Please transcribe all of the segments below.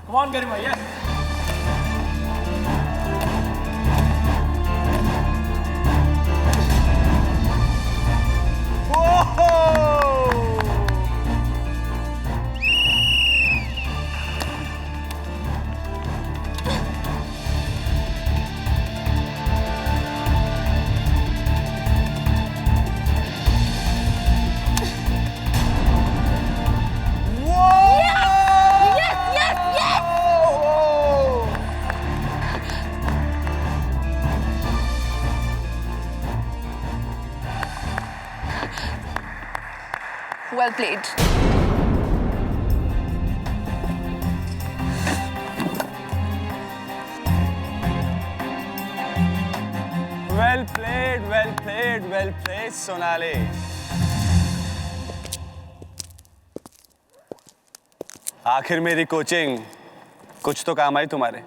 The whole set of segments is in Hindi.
Come on, Garima, yes. Well played. Well played, well played, well played, Sonali. आखिर मेरी कोचिंग कुछ तो काम आई तुम्हारे।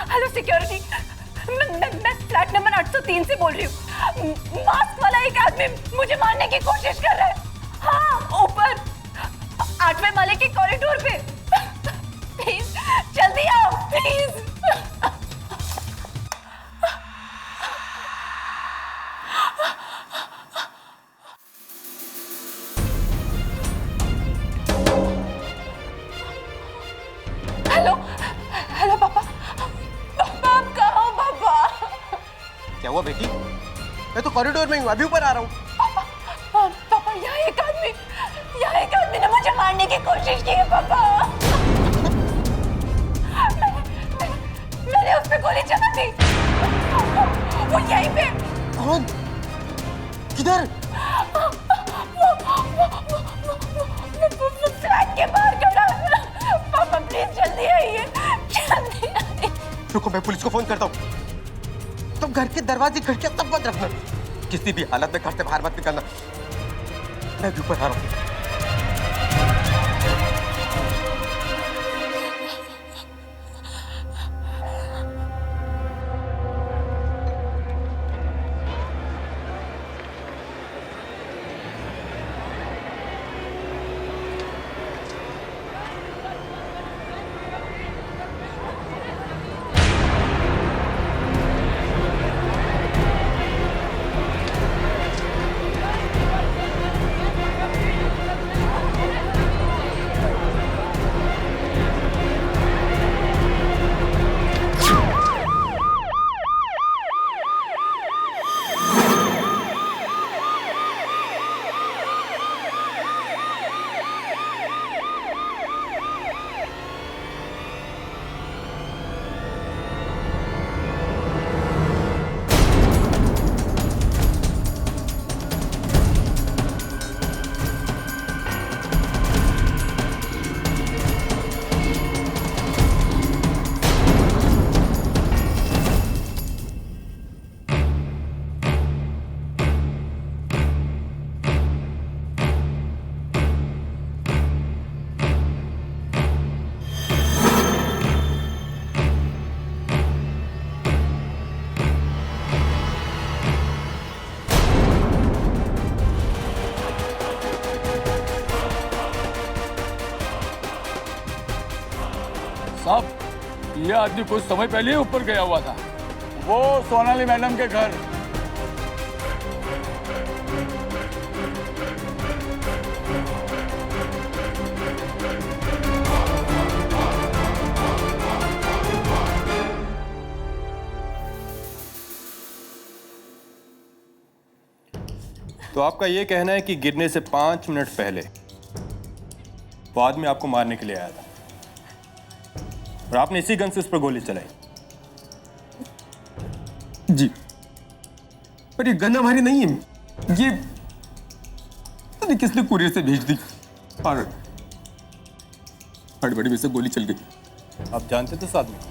हेलो सिक्योरिटी, मैं फ्लैट नंबर 803 से बोल रही हूँ। मास्क वाला एक आदमी मुझे मारने की कोशिश कर रहा है। हाँ, ऊपर 8वें माले के कॉरिडोर पे। प्लीज जल्दी आओ प्लीज। हुआ बेटी? मैं तो कॉरिडोर में हूँ, अभी ऊपर आ रहा हूँ। पापा यहाँ एक आदमी ने मुझे मारने की कोशिश की है पापा। मैंने उस पे गोली चला दी। वो यहीं पे। कौन? किधर? वो फ्लैट के बाहर खड़ा है। पापा प्लीज जल्दी आइए, जल्दी आइए। रुको, मैं पुलिस को फोन करता हूँ। तुम घर के दरवाजे खिड़कियां सब बंद रखना, किसी भी हालत में घर से बाहर मत निकलना। मैं भी ऊपर आ रहा हूँ। साहब, ये आदमी कुछ समय पहले ही ऊपर गया हुआ था। वो सोनाली मैडम के घर। तो आपका ये कहना है कि गिरने से 5 मिनट पहले वो आदमी आपको मारने के लिए आया था और आपने इसी गन से उस पर गोली चलाई? जी, पर ये गन हमारी नहीं है। ये पता नहीं किसने कुरियर से भेज दी और हड़बड़ी में से गोली चल गई। आप जानते थे उस आदमी को?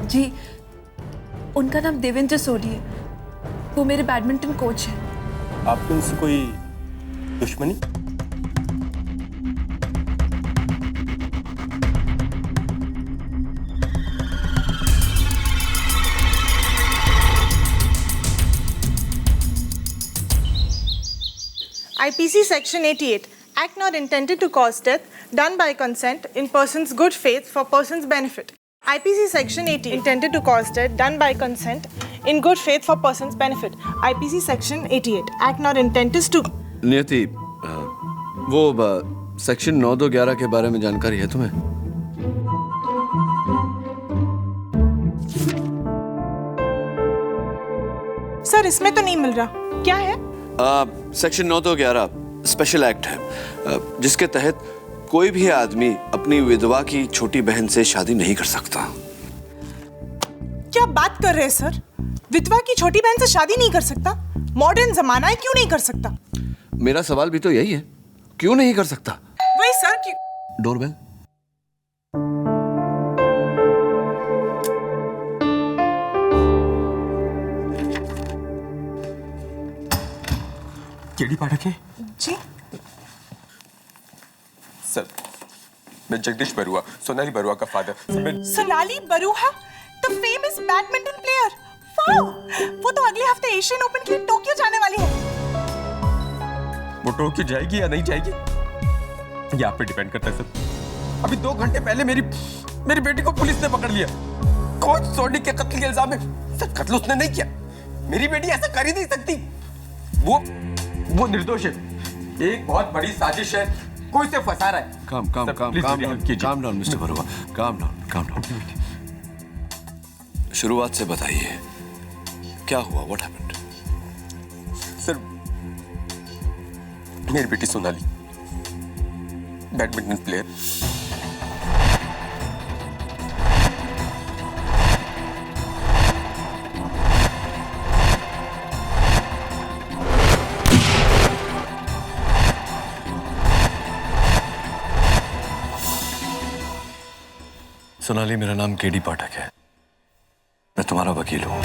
जी, उनका नाम देवेंद्र सोडी है। वो मेरे बैडमिंटन कोच हैं। आपकी उनसे कोई दुश्मनी? IPC Section 88, act not intended to cause death, done by consent in person's good faith for person's benefit. IPC Section 80, intended to cause death, done by consent in good faith for person's benefit. IPC Section 88, act not intended to... नियति, वो सेक्शन 9211 के बारे में जानकारी है तुम्हें? सर, इसमें तो नहीं मिल रहा, क्या है? सेक्शन 9211 स्पेशल एक्ट है जिसके तहत कोई भी आदमी अपनी विधवा की छोटी बहन से शादी नहीं कर सकता। क्या बात कर रहे हैं सर? विधवा की छोटी बहन से शादी नहीं कर सकता? मॉडर्न जमाना है, क्यों नहीं कर सकता? मेरा सवाल भी तो यही है, क्यों नहीं कर सकता? वही सर, क्यों? डोरबेल। केडी पाठक है? जी सर, मैं जगदीश बरुआ, सोनाली बरुआ का father. Sonali Barua, the famous badminton player. Wow! वो तो अगले हफ्ते एशियन ओपन के लिए टोक्यो जाने वाली है। वो टोक्यो जाएगी या नहीं जाएगी, ये आप पे डिपेंड करता है सर। अभी 2 घंटे पहले मेरी बेटी को पुलिस ने पकड़ लिया, कोच सोडी के कत्ल के इल्जाम में। सर, कत्ल उसने नहीं किया, मेरी बेटी ऐसा कर ही नहीं सकती। वो निर्दोष है। एक बहुत बड़ी साजिश है, कोई से फंसा रहा है। Calm down mister Barua, calm down. शुरुआत से बताइए, क्या हुआ? What happened? सर, मेरी बेटी सोनाली बैडमिंटन प्लेयर, सोनाली, मेरा नाम केडी पाठक है। मैं तुम्हारा वकील हूं।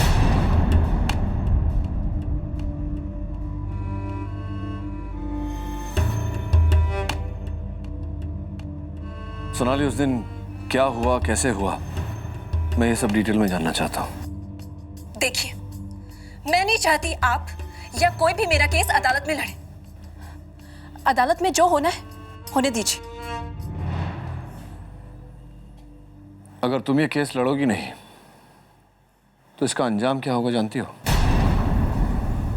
सोनाली, उस दिन क्या हुआ, कैसे हुआ, मैं ये सब डिटेल में जानना चाहता हूं। देखिए, मैं नहीं चाहती आप या कोई भी मेरा केस अदालत में लड़े। अदालत में जो होना है होने दीजिए। अगर तुम ये केस लड़ोगी नहीं तो इसका अंजाम क्या होगा जानती हो?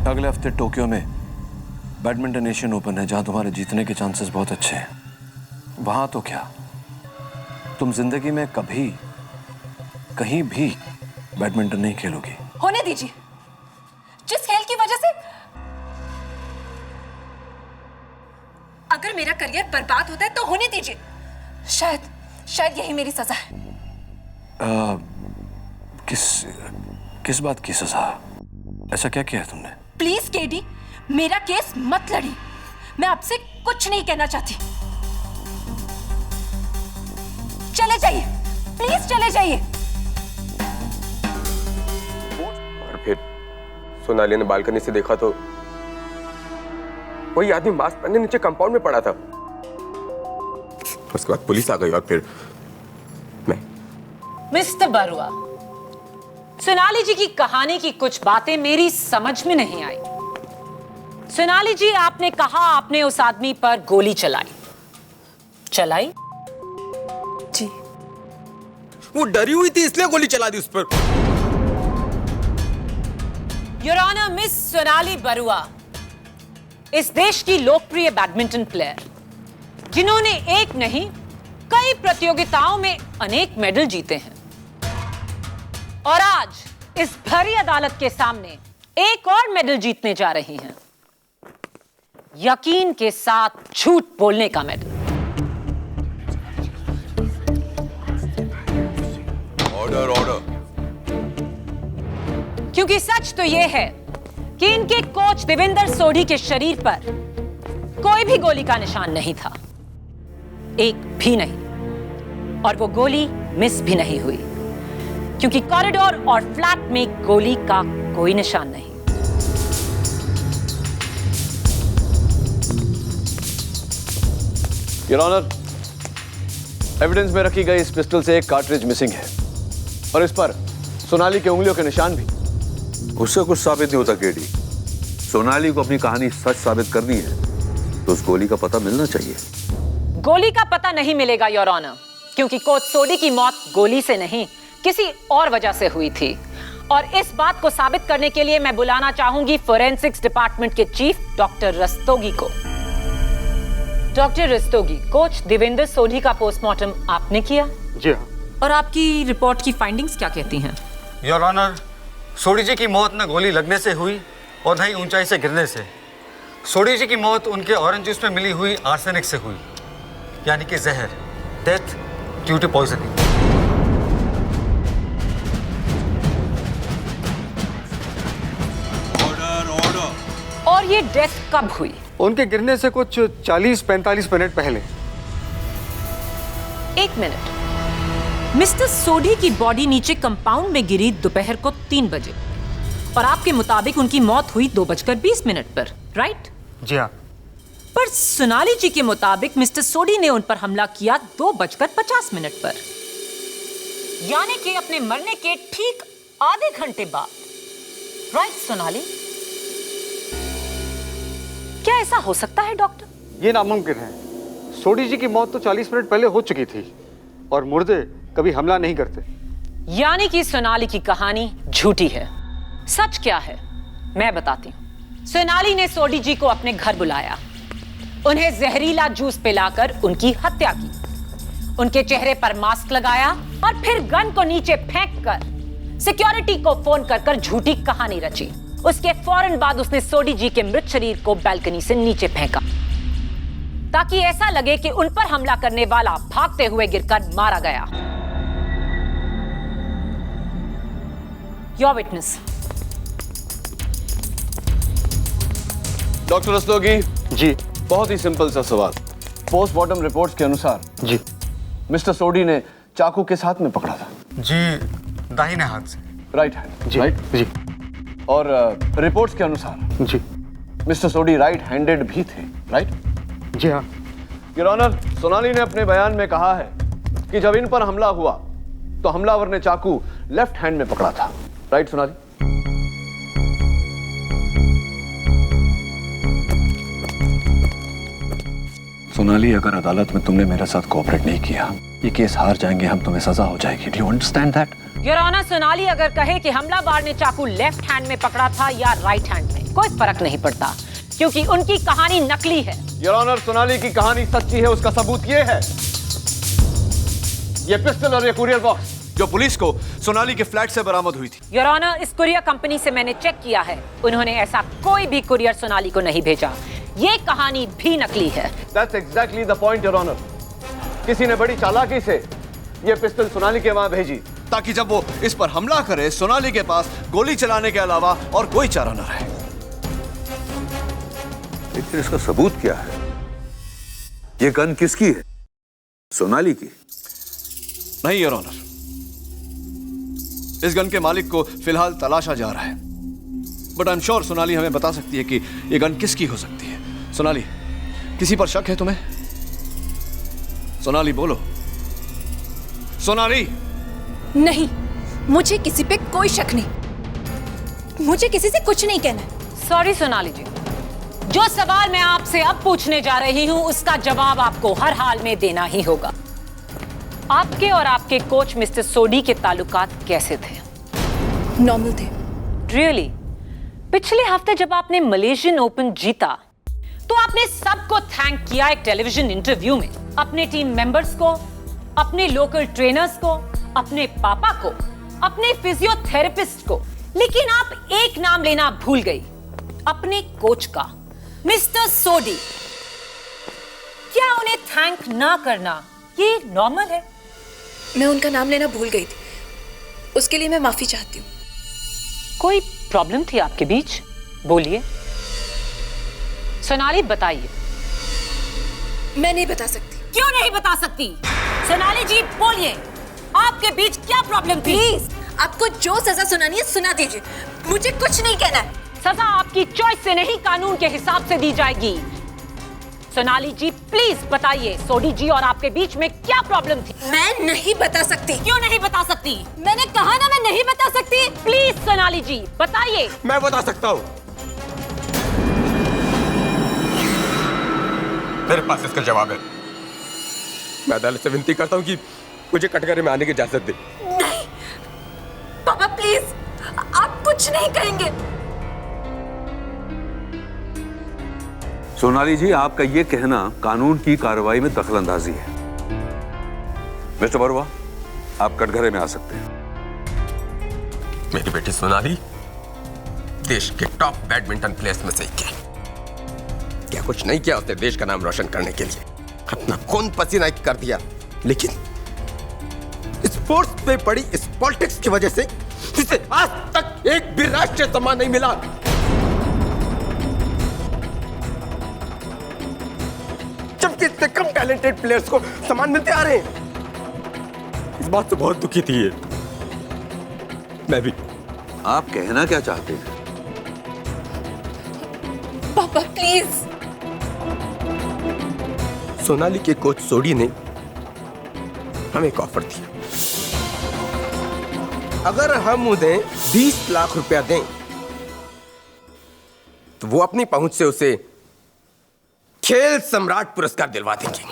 अगले हफ्ते टोक्यो में बैडमिंटन एशियन ओपन है, जहां तुम्हारे जीतने के चांसेस बहुत अच्छे हैं। वहां तो क्या, तुम जिंदगी में कभी कहीं भी बैडमिंटन नहीं खेलोगी। होने दीजिए। जिस खेल की वजह से अगर मेरा करियर बर्बाद होता है तो होने दीजिए। शायद यही मेरी सजा है। किस बात की सजा? ऐसा क्या किया है तुमने? प्लीज केडी, मेरा केस मत लड़ी। मैं आपसे कुछ नहीं कहना चाहती। चले जाइए, प्लीज चले जाइए। और फिर सोनाली ने बालकनी से देखा तो वही आदमी मास्क पहने नीचे कंपाउंड में पड़ा था। उसके बाद पुलिस आ गई और फिर मैं। मिस्टर बरुआ, सोनाली जी की कहानी की कुछ बातें मेरी समझ में नहीं आई। सोनाली जी, आपने कहा आपने उस आदमी पर गोली चलाई। जी। वो डरी हुई थी इसलिए गोली चला दी उस पर। Your honour, Miss Sonali Barua इस देश की लोकप्रिय बैडमिंटन प्लेयर, जिन्होंने एक नहीं कई प्रतियोगिताओं में अनेक मेडल जीते हैं, और आज इस भरी अदालत के सामने एक और मेडल जीतने जा रही हैं। यकीन के साथ झूठ बोलने का मेडल। ऑर्डर। क्योंकि सच तो यह है कि इनके कोच देवेंद्र सोढ़ी के शरीर पर कोई भी गोली का निशान नहीं था, एक भी नहीं, और वो गोली मिस भी नहीं हुई, क्योंकि कॉरिडोर और फ्लैट में गोली का कोई निशान नहीं। योर ऑनर, एविडेंस में रखी गई इस पिस्टल से एक कार्ट्रिज मिसिंग है, और इस पर सोनाली के उंगलियों के निशान भी। उससे कुछ साबित नहीं होता केडी। सोनाली को अपनी कहानी सच साबित करनी है तो उस गोली का पता मिलना चाहिए। गोली का पता नहीं मिलेगा योर ऑनर, क्योंकि कोच सोढ़ी की मौत गोली से नहीं किसी और वजह से हुई थी, और इस बात को साबित करने के लिए मैं बुलाना चाहूंगी फोरेंसिक्स डिपार्टमेंट के चीफ डॉक्टर रस्तोगी को। डॉक्टर रस्तोगी, कोच देवेंद्र सोढ़ी का पोस्टमार्टम आपने किया? जी हाँ। और आपकी रिपोर्ट की फाइंडिंग्स क्या कहती हैं? योर ऑनर, सोढ़ी जी की मौत न गोली लगने से हुई और न ही ऊंचाई से गिरने से। सोढ़ी जी की मौत उनके ऑरेंज जूस में मिली हुई आर्सेनिक से हुई, यानी कि जहर, डेथ ड्यू टू पॉइजनिंग। और ये डेथ कब हुई? उनके गिरने से कुछ 40-45 मिनट पहले। एक मिनट, मिस्टर सोढ़ी की बॉडी नीचे कंपाउंड में गिरी दोपहर को 3 बजे, और आपके मुताबिक उनकी मौत हुई 2:20 पर, राइट? जी हाँ। पर सोनाली जी के मुताबिक मिस्टर सोढ़ी ने उन पर हमला किया 2:50 पर, यानी कि अपने मरने के ठीक आधे घंटे बाद, राइट सोनाली? क्या ऐसा हो सकता है डॉक्टर? ये नामुमकिन है। सोढ़ी जी की मौत तो 40 मिनट पहले हो चुकी थी, और मुर्दे कभी हमला नहीं करते। यानी कि सोनाली की कहानी झूठी है। सच क्या है मैं बताती हूँ। सोनाली ने सोढ़ी जी को अपने घर बुलाया, उन्हें जहरीला जूस पिलाकर उनकी हत्या की, उनके चेहरे पर मास्क लगाया और फिर गन को नीचे फेंककर सिक्योरिटी को फोन कर झूठी कहानी रची। उसके फौरन बाद उसने सोडी जी के मृत शरीर को बालकनी से नीचे फेंका ताकि ऐसा लगे कि उन पर हमला करने वाला भागते हुए गिरकर मारा गया। Your witness. डॉक्टर रस्तोगी जी, बहुत ही सिंपल सा सवाल। पोस्टमार्टम रिपोर्ट्स के अनुसार जी मिस्टर सोडी ने चाकू किस हाथ में पकड़ा था? जी दाहिने हाथ से। राइट हैंड जी। राइट जी। और रिपोर्ट्स के अनुसार जी मिस्टर सोडी राइट हैंडेड भी थे, राइट? जी हाँ। योर ऑनर, सोनाली ने अपने बयान में कहा है कि जब इन पर हमला हुआ तो हमलावर ने चाकू लेफ्ट हैंड में पकड़ा था, राइट सोनाली? सोनाली, अगर अदालत में तुमने मेरे साथ कोऑपरेट नहीं किया, ये केस हार जाएंगे हम, तुम्हें सजा हो जाएगी। Do you understand that? Your honour, Sonali अगर कहे कि हमलावर ने चाकू लेफ्ट हैंड में पकड़ा था या राइट हैंड में, कोई फर्क नहीं पड़ता क्योंकि उनकी कहानी नकली है। योर ऑनर, सोनाली की कहानी सच्ची है, उसका सबूत ये है, ये पिस्टल और ये कुरियर बॉक्स जो पुलिस को सोनाली के फ्लैट से बरामद हुई थी। योर ऑनर, इस कुरियर कंपनी से मैंने चेक किया है, उन्होंने ऐसा कोई भी कुरियर सोनाली को नहीं भेजा। ये कहानी भी नकली है। That's exactly the point, Your Honor. किसी ने बड़ी चालाकी से ये पिस्टल सोनाली के वहां भेजी ताकि जब वो इस पर हमला करे, सोनाली के पास गोली चलाने के अलावा और कोई चारा न रहे। लेकिन इसका सबूत क्या है? ये गन किसकी है? सोनाली की? नहीं योर ऑनर, इस गन के मालिक को फिलहाल तलाशा जा रहा है, but I am sure Sonali हमें बता सकती है कि ये गन किसकी हो सकती है। सोनाली, किसी पर शक है तुम्हें? सोनाली बोलो। सोनाली। नहीं, मुझे किसी पे कोई शक नहीं। मुझे किसी से कुछ नहीं कहना है। सॉरी सोनाली जी, जो सवाल मैं आपसे अब पूछने जा रही हूं उसका जवाब आपको हर हाल में देना ही होगा। आपके और आपके कोच मिस्टर सोडी के ताल्लुकात कैसे थे? नॉर्मल थे। रियली? पिछले हफ्ते जब आपने मलेशियन ओपन जीता तो आपने सबको थैंक किया एक टेलीविजन इंटरव्यू में, अपने टीम मेंबर्स को, अपने लोकल ट्रेनर्स को, अपने पापा को, अपने फिजियोथेरेपिस्ट को, लेकिन आप एक नाम लेना भूल गई, अपने कोच का, मिस्टर सोडी। क्या उन्हें थैंक ना करना ये नॉर्मल है? मैं उनका नाम लेना भूल गई थी, उसके लिए मैं माफी चाहती हूँ। कोई प्रॉब्लम थी आपके बीच? बोलिए। सोनाली बताइए। मैं नहीं बता सकती। क्यों नहीं बता सकती? सोनाली जी बोलिए, आपके बीच क्या प्रॉब्लम थी? प्लीज, आपको जो सजा सुनानी है सुना दीजिए, मुझे कुछ नहीं कहना है। सजा आपकी चॉइस से नहीं, कानून के हिसाब से दी जाएगी। सोनाली जी प्लीज बताइए, सोडी जी और आपके बीच में क्या प्रॉब्लम थी? मैं नहीं बता सकती। क्यों नहीं बता सकती? मैंने कहा ना, मैं नहीं बता सकती। प्लीज सोनाली जी बताइए। मैं बता सकता हूँ, मेरे पास इसका जवाब है। मैं अदालत से विनती करता हूँ कि मुझे कटघरे में आने की इजाजत दे। नहीं पापा प्लीज, आप कुछ नहीं कहेंगे। सोनाली जी, आपका ये कहना कानून की कार्रवाई में दखलंदाजी है। मिस्टर बरुआ, आप कटघरे में आ सकते हैं। मेरी बेटी सोनाली देश के टॉप बैडमिंटन प्लेयर्स में से एक है। क्या कुछ नहीं किया उसने देश का नाम रोशन करने के लिए, अपना खून पसीना एक कर दिया, लेकिन स्पोर्ट्स पे पड़ी इस पॉलिटिक्स की वजह से इसे आज तक एक भी राष्ट्रीय सम्मान नहीं मिला। जबकि इतने कम टैलेंटेड प्लेयर्स को सम्मान मिलते आ रहे हैं। इस बात से बहुत दुखी थी ये। मैं भी। आप कहना क्या चाहते हैं? पापा प्लीज। सोनाली के कोच सोडी ने हमें एक ऑफर दिया, अगर हम उन्हें 20 लाख रुपया दें तो वो अपनी पहुंच से उसे खेल सम्राट पुरस्कार दिलवा देंगे।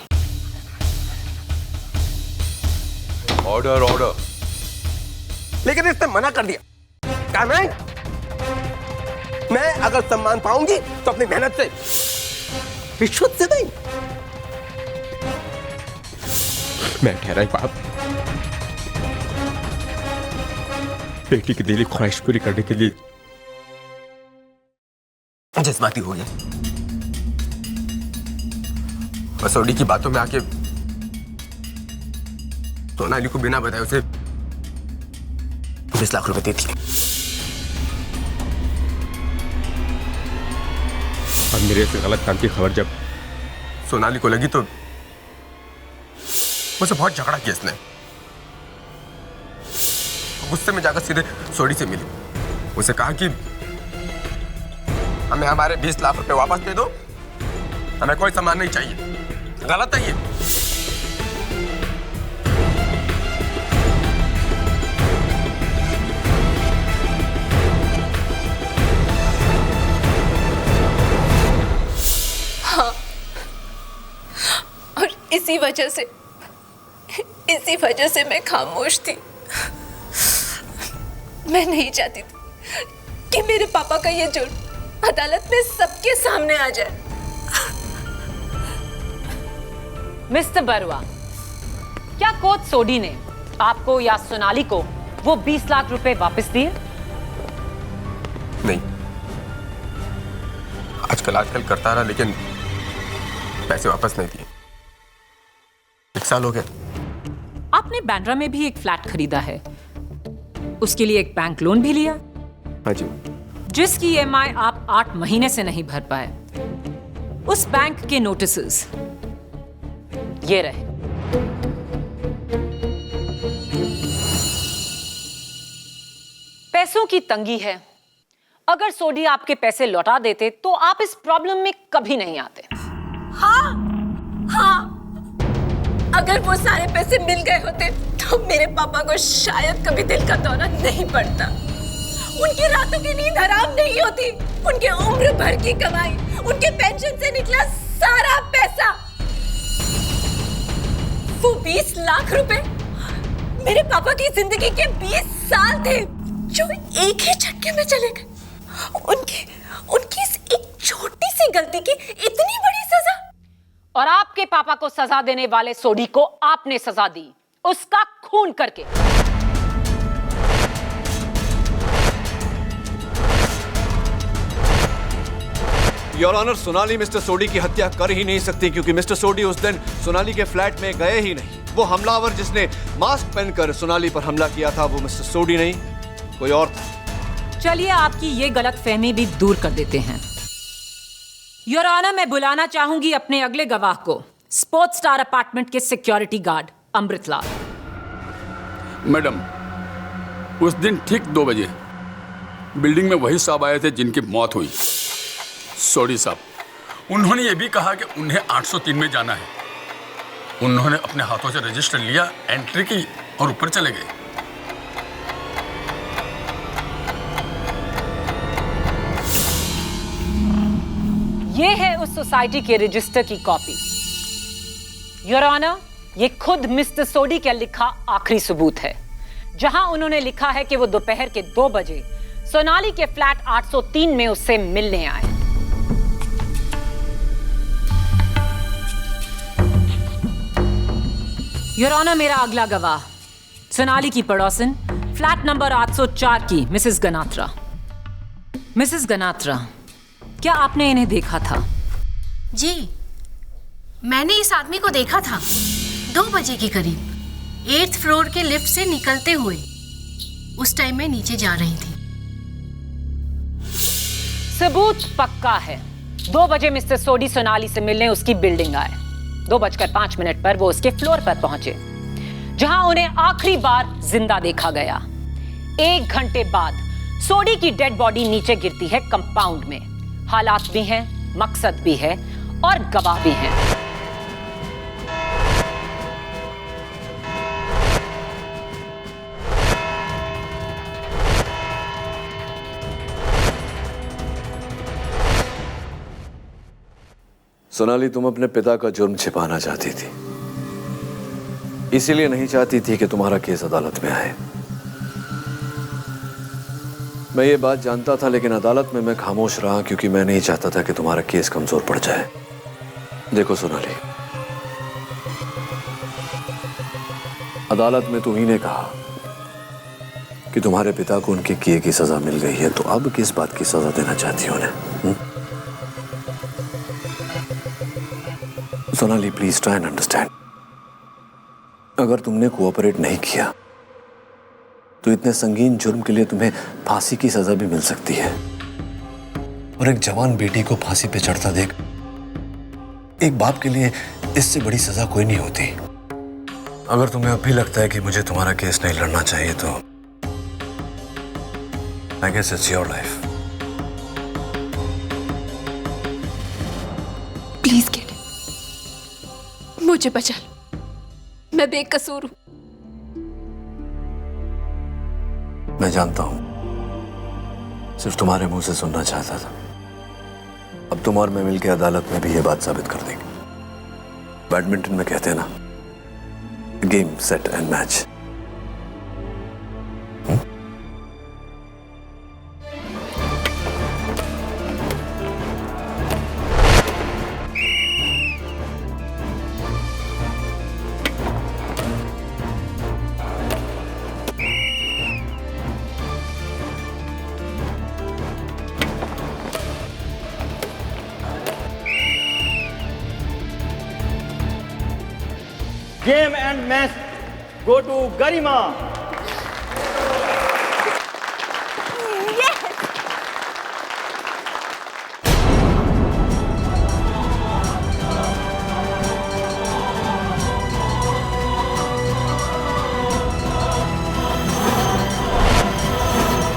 Order order. लेकिन इसने मना कर दिया। कहा मैं अगर सम्मान पाऊंगी तो अपनी मेहनत से, रिश्वत से नहीं। मैं ठहरा ही बाप, बेटी की दिली ख्वाहिश पूरी करने के लिए जज्बाती हो गया। मसौड़ी की बातों में आके सोनाली को बिना बताए उसे 20 लाख रुपए दे दिए। और मेरे से गलत काम की खबर जब सोनाली को लगी तो मुझसे बहुत झगड़ा किया इसने। गुस्से में जाकर सीधे सोडी से मिली, उसे कहा कि हमें हमारे 20 लाख रुपए वापस दे दो, हमें कोई सामान नहीं चाहिए। गलत है ये। हाँ, और इसी वजह से मैं खामोश थी। मैं नहीं चाहती थी कि मेरे पापा का ये जुर्म अदालत में सबके सामने आ जाए। मिस्टर बरुआ, क्या कोच सोडी ने आपको या सोनाली को वो 20 लाख रुपए वापस दिए? नहीं, आजकल करता रहा लेकिन पैसे वापस नहीं दिए। 1 साल हो गया। आपने बांद्रा में भी एक फ्लैट खरीदा है, उसके लिए एक बैंक लोन भी लिया? हाँ जी। जिसकी EMI आप 8 महीने से नहीं भर पाए। उस बैंक के नोटिसेस ये रहे। पैसों की तंगी है। अगर सोडी आपके पैसे लौटा देते तो आप इस प्रॉब्लम में कभी नहीं आते। हाँ, अगर वो सारे पैसे मिल गए होते तो मेरे पापा को शायद कभी दिल का दौरा नहीं पड़ता। उनकी रातों की नींद हराम नहीं होती। उनके उम्र भर की कमाई, उनके पेंशन से निकला सारा पैसा, वो 20 लाख रुपए मेरे पापा की जिंदगी के 20 साल थे जो एक ही झटके में चले गए। उनकी इस एक छोटी सी गलती की इतनी बड़ी सजा। और आपके पापा को सजा देने वाले सोडी को आपने सजा दी, उसका खून करके। योर ऑनर, सोनाली मिस्टर सोडी की हत्या कर ही नहीं सकती क्योंकि मिस्टर सोडी उस दिन सोनाली के फ्लैट में गए ही नहीं। वो हमलावर जिसने मास्क पहनकर सोनाली पर हमला किया था वो मिस्टर सोडी नहीं, कोई और था। चलिए आपकी ये गलतफहमी भी दूर कर देते हैं। योर ऑनर, मैं बुलाना चाहूंगी अपने अगले गवाह को, स्पोर्ट्स स्टार अपार्टमेंट के सिक्योरिटी गार्ड अमृतलाल। मैडम, उस दिन ठीक 2 बजे बिल्डिंग में वही साहब आए थे जिनकी मौत हुई, सोडी साहब। उन्होंने ये भी कहा कि उन्हें 803 में जाना है। उन्होंने अपने हाथों से रजिस्टर लिया, एंट्री की और ऊपर चले गए। ये है उस सोसाइटी के रजिस्टर की कॉपी। योर ऑनर, ये खुद मिस्टर सोडी का लिखा आखिरी सबूत है, जहां उन्होंने लिखा है कि वो दोपहर के 2 बजे सोनाली के फ्लैट 803 में उससे मिलने आए। योर ऑनर, मेरा अगला गवाह सोनाली की पड़ोसन, फ्लैट नंबर 804 की मिसेस गनात्रा। मिसेस गनात्रा, क्या आपने इन्हें देखा था? जी, मैंने इस आदमी को देखा था 2 बजे के करीब 8th फ्लोर के लिफ्ट से निकलते हुए। उस टाइम मैं नीचे जा रही थी। सबूत पक्का है। 2 बजे मिस्टर सोडी सोनाली से मिलने उसकी बिल्डिंग आए। 2:05 पर वो उसके फ्लोर पर पहुंचे, जहां उन्हें आखिरी बार जिंदा देखा गया। 1 घंटे बाद सोडी की डेड बॉडी नीचे गिरती है कंपाउंड में। हालात भी हैं, मकसद भी है और गवाह भी हैं। सोनाली, तुम अपने पिता का जुर्म छिपाना चाहती थी, इसीलिए नहीं चाहती थी कि तुम्हारा केस अदालत में आए। मैं ये बात जानता था, लेकिन अदालत में मैं खामोश रहा क्योंकि मैं नहीं चाहता था कि तुम्हारा केस कमजोर पड़ जाए। देखो सोनाली, अदालत में तुम्ही ने कहा कि तुम्हारे पिता को उनके किए की सजा मिल गई है, तो अब किस बात की सजा देना चाहती हो उन्हें? Sonali, please try and understand. अगर तुमने कोऑपरेट नहीं किया तो इतने संगीन जुर्म के लिए तुम्हें फांसी की सजा भी मिल सकती है। और एक जवान बेटी को फांसी पे चढ़ता देख एक बाप के लिए इससे बड़ी सजा कोई नहीं होती। अगर तुम्हें अब भी लगता है कि मुझे तुम्हारा केस नहीं लड़ना चाहिए तो I guess it's your life. Please kid, मुझे बचा लो, मैं बेकसूर हूं। मैं जानता हूं, सिर्फ तुम्हारे मुंह से सुनना चाहता था। अब तुम और मैं मिलकर अदालत में भी ये बात साबित कर देंगे। बैडमिंटन में कहते हैं ना, game set and match. Game and match go to Garima.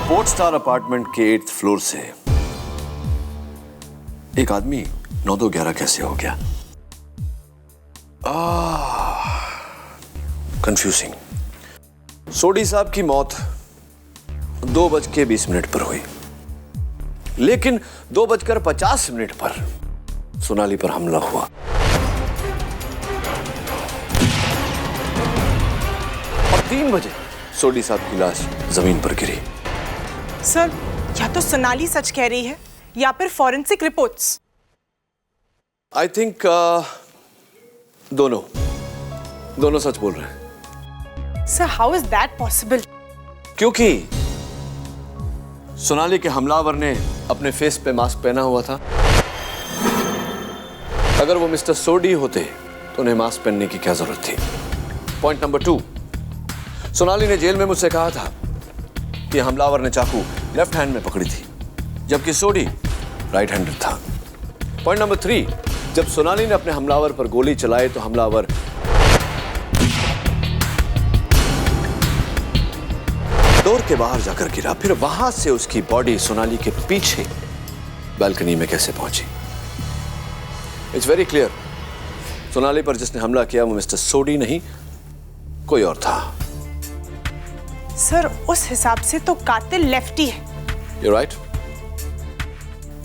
Port star apartment के 8th फ्लोर से एक आदमी 9-2-11 कैसे हो गया? कंफ्यूजिंग। सोडी साहब की मौत 2:20 पर हुई, लेकिन 2:50 पर सोनाली पर हमला हुआ। और 3 बजे सोडी साहब की लाश जमीन पर गिरी। सर, या तो सोनाली सच कह रही है या फिर फॉरेंसिक रिपोर्ट्स। आई थिंक दोनों सच बोल रहे हैं। Sir, how is that possible? क्योंकि सोनाली के हमलावर ने अपने फेस पे मास्क पहना हुआ था। अगर वो मिस्टर सोडी होते तो उन्हें मास्क पहनने की क्या जरूरत थी? पॉइंट नंबर 2, सोनाली ने जेल में मुझसे कहा था कि हमलावर ने चाकू लेफ्ट हैंड में पकड़ी थी, जबकि सोडी राइट हैंडेड था। पॉइंट नंबर 3, जब सोनाली ने अपने हमलावर पर गोली चलाई तो हमलावर डोर के बाहर जाकर गिरा, फिर वहां से उसकी बॉडी सोनाली के पीछे बालकनी में कैसे पहुंची? इट्स वेरी क्लियर, सोनाली पर जिसने हमला किया वो मिस्टर सोडी नहीं, कोई और था। सर, उस हिसाब से तो कातिल लेफ्टी है। You're right.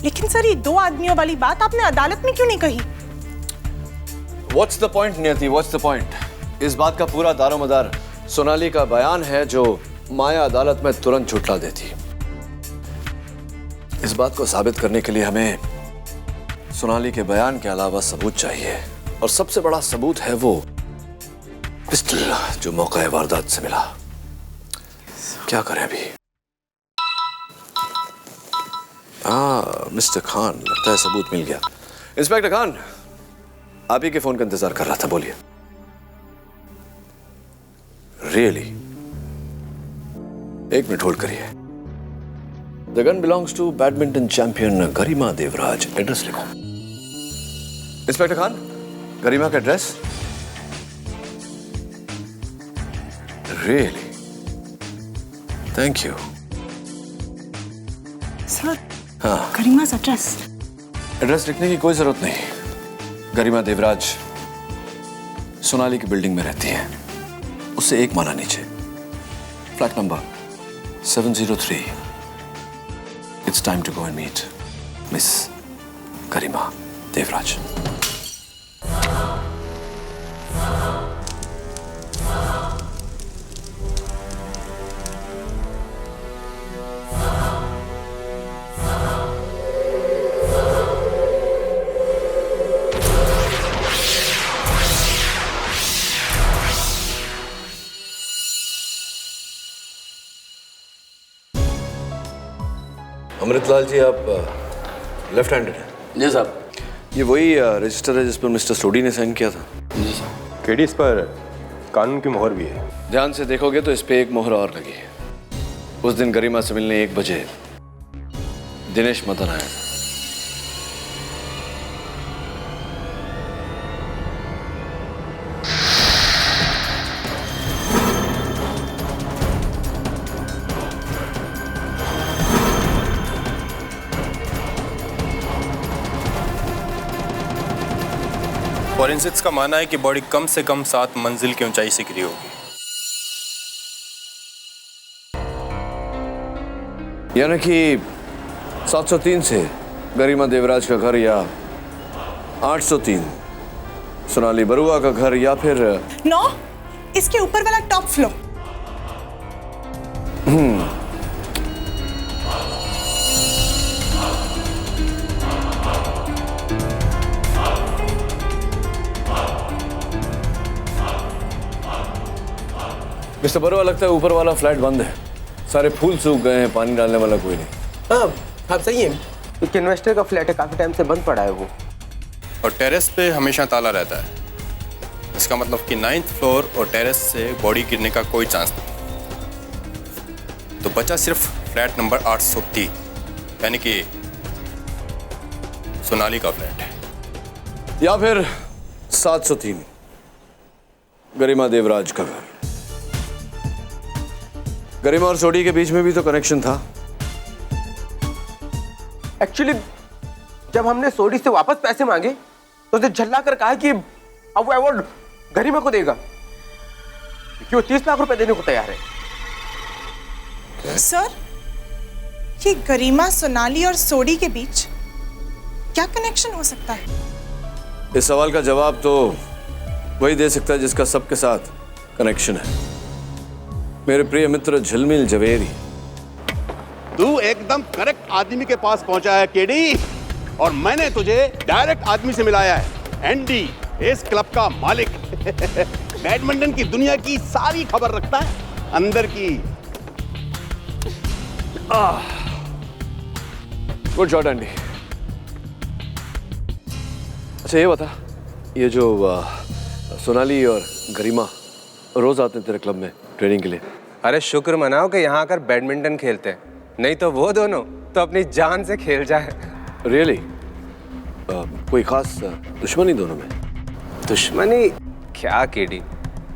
लेकिन सर, ये 2 आदमियों वाली बात आपने अदालत में क्यों नहीं कही? What's the point, नियति? What's the point? इस बात का पूरा दारोमदार सोनाली का बयान है, जो माया अदालत में तुरंत झुठला देती। इस बात को साबित करने के लिए हमें सोनाली के बयान के अलावा सबूत चाहिए, और सबसे बड़ा सबूत है वो पिस्टल जो मौका वारदात से मिला। क्या करें अभी? मिस्टर खान, लगता है सबूत मिल गया। इंस्पेक्टर खान, आप ही के फोन का इंतजार कर रहा था, बोलिए। रियली? 1 मिनट होल्ड करिए। The gun belongs to badminton champion Garima Devraj. Address लिखो। इंस्पेक्टर खान, गरिमा का address? Really? Thank you. Sir, हाँ, गरिमा's एड्रेस। एड्रेस लिखने की कोई जरूरत नहीं। गरिमा देवराज सोनाली की बिल्डिंग में रहती है, उससे 1 माला नीचे, flat number 703। It's time to go and meet miss Garima Devraj. Amritlal ji, आप लेफ्ट हैंडेड हैं? जी साहब। ये वही रजिस्टर है जिस पर मिस्टर सोडी ने साइन किया था? जी साहब। केडी, इस पर कानून की मोहर भी है। ध्यान से देखोगे तो इस पे एक मोहर और लगी है। उस दिन गरिमा से मिलने 1 बजे दिनेश मदन आया था। फॉरेंसिक्स का मानना है कि बॉडी कम से कम 7 मंजिल की ऊंचाई से गिरी होगी। यानी कि 703 से गरिमा देवराज का घर, या 803 सोनाली बरुआ का घर, या फिर 9 इसके ऊपर वाला टॉप फ्लोर। मिस्टर बरुआ, लगता है ऊपर वाला फ्लैट बंद है। सारे फूल सूख गए हैं, पानी डालने वाला कोई नहीं। हाँ, आप सही है। एक इन्वेस्टर का फ्लैट है, काफी टाइम से बंद पड़ा है वो। और टेरेस पे हमेशा ताला रहता है। इसका मतलब कि 9th फ्लोर और टेरेस से बॉडी गिरने का कोई चांस नहीं। तो बचा सिर्फ फ्लैट नंबर 803, यानी कि सोनाली का फ्लैट है, या फिर 703 गरिमा देवराज का घर। गरिमा और सोडी के बीच में भी तो कनेक्शन था। एक्चुअली जब हमने सोडी से वापस पैसे मांगे तो उसे झल्ला कर कहा कि अब वो अवार्ड गरिमा को देगा, क्योंकि वो 30 लाख रुपए देने को तैयार है। सर, ये गरिमा, सोनाली और सोडी के बीच क्या कनेक्शन हो सकता है? इस सवाल का जवाब तो वही दे सकता है जिसका सबके साथ कनेक्शन है। मेरे प्रिय मित्र झिलमिल जवेरी। तू एकदम करेक्ट आदमी के पास पहुंचा है केडी, और मैंने तुझे डायरेक्ट आदमी से मिलाया है। एंडी, इस क्लब का मालिक। बैडमिंटन की दुनिया की सारी खबर रखता है, अंदर की। Good shot Andy. अच्छा ये बता, ये जो सोनाली और गरिमा रोज आते हैं तेरे क्लब में ट्रेनिंग के लिए? अरे शुक्र मनाओ कि यहाँ आकर बैडमिंटन खेलते हैं, नहीं तो वो दोनों तो अपनी जान से खेल जाए। रियली? कोई खास दुश्मनी दोनों में? दुश्मनी क्या केडी,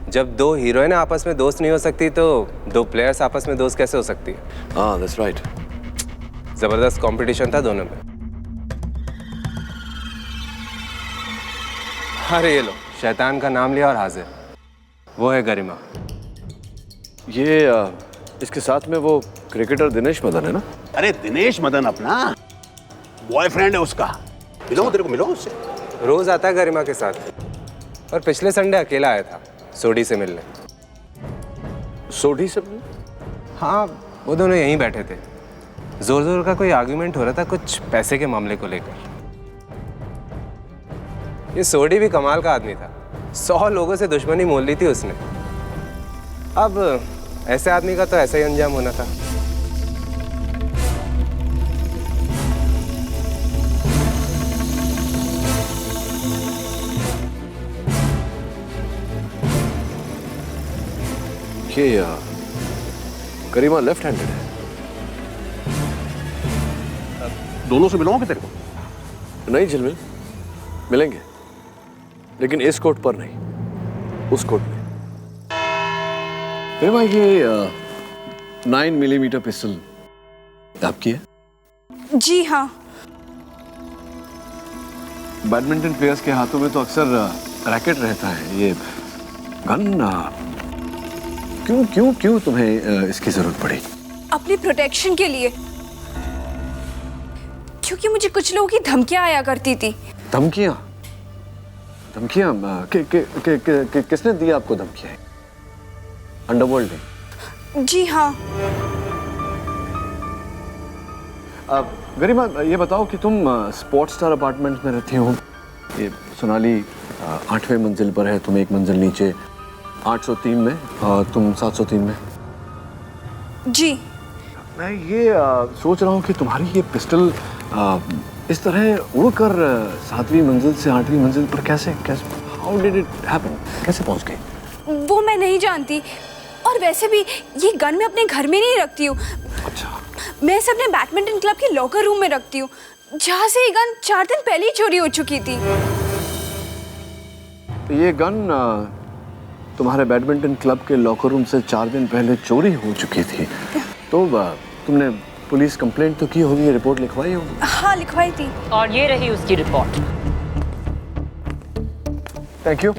जब 2 हीरोइन आपस में दोस्त नहीं हो सकती तो 2 प्लेयर्स आपस में दोस्त कैसे हो सकती है? हाँ, दैट्स राइट। जबरदस्त कंपटीशन था दोनों में। अरे ये लो, शैतान का नाम लिया और हाजिर, वो है गरिमा। ये इसके साथ में वो क्रिकेटर दिनेश मदन है ना? अरे दिनेश मदन अपना बॉयफ्रेंड है उसका। मिलो, तेरे को मिलो उससे। रोज आता है गरिमा के साथ, और पिछले संडे अकेला आया था सोडी से मिलने। सोडी से? हाँ, वो दोनों यहीं बैठे थे। जोर जोर का कोई आर्ग्यूमेंट हो रहा था कुछ पैसे के मामले को लेकर। ये सोडी भी कमाल का आदमी था, 100 लोगों से दुश्मनी मोल ली थी उसने। अब ऐसे आदमी का तो ऐसा ही अंजाम होना था। ये गरिमा लेफ्ट हैंडेड है। दोनों से मिलाओगे तेरे को? नहीं झिलमिल, मिलेंगे, लेकिन इस कोर्ट पर नहीं, उस कोर्ट में। गरिमा, ये 9 मिलीमीटर पिस्टल आपकी है? जी हाँ। बैडमिंटन प्लेयर्स के हाथों में तो अक्सर रैकेट रहता है। ये गन क्यों तुम्हें इसकी जरूरत पड़ी? अपनी प्रोटेक्शन के लिए, क्योंकि मुझे कुछ लोगों की धमकियां आया करती थी। धमकियां? किसने दी आपको धमकियां? अंडरवर्ल्ड ने? जी हाँ। अब गरिमा, ये बताओ कि तुम स्पोर्ट्स स्टार अपार्टमेंट में रहती हो। ये सोनाली 8वें मंजिल पर है, तुम 1 मंजिल नीचे 803 में, तुम 703 में। जी। मैं ये सोच रहा हूँ कि तुम्हारी ये पिस्टल इस तरह उड़कर 7वीं मंजिल से 8वीं मंजिल पर कैसे हाउ डिड इट हैपन, कैसे पहुँच गई? वो मैं नहीं जानती, और वैसे भी ये गन मैं अपने घर में नहीं रखती हूँ। अच्छा। मैं इसे अपने बैडमिंटन क्लब के लॉकर रूम में रखती हूँ, जहाँ से ये गन 4 दिन पहले ही चोरी हो चुकी थी। ये गन तुम्हारे बैडमिंटन क्लब के लॉकर रूम से 4 दिन पहले चोरी हो चुकी थी, तो तुमने पुलिस कंप्लेंट तो की होगी, रिपोर्ट लिखवाई होगी? हाँ, लिखवाई थी। और ये रही उसकी रिपोर्ट। Thank you.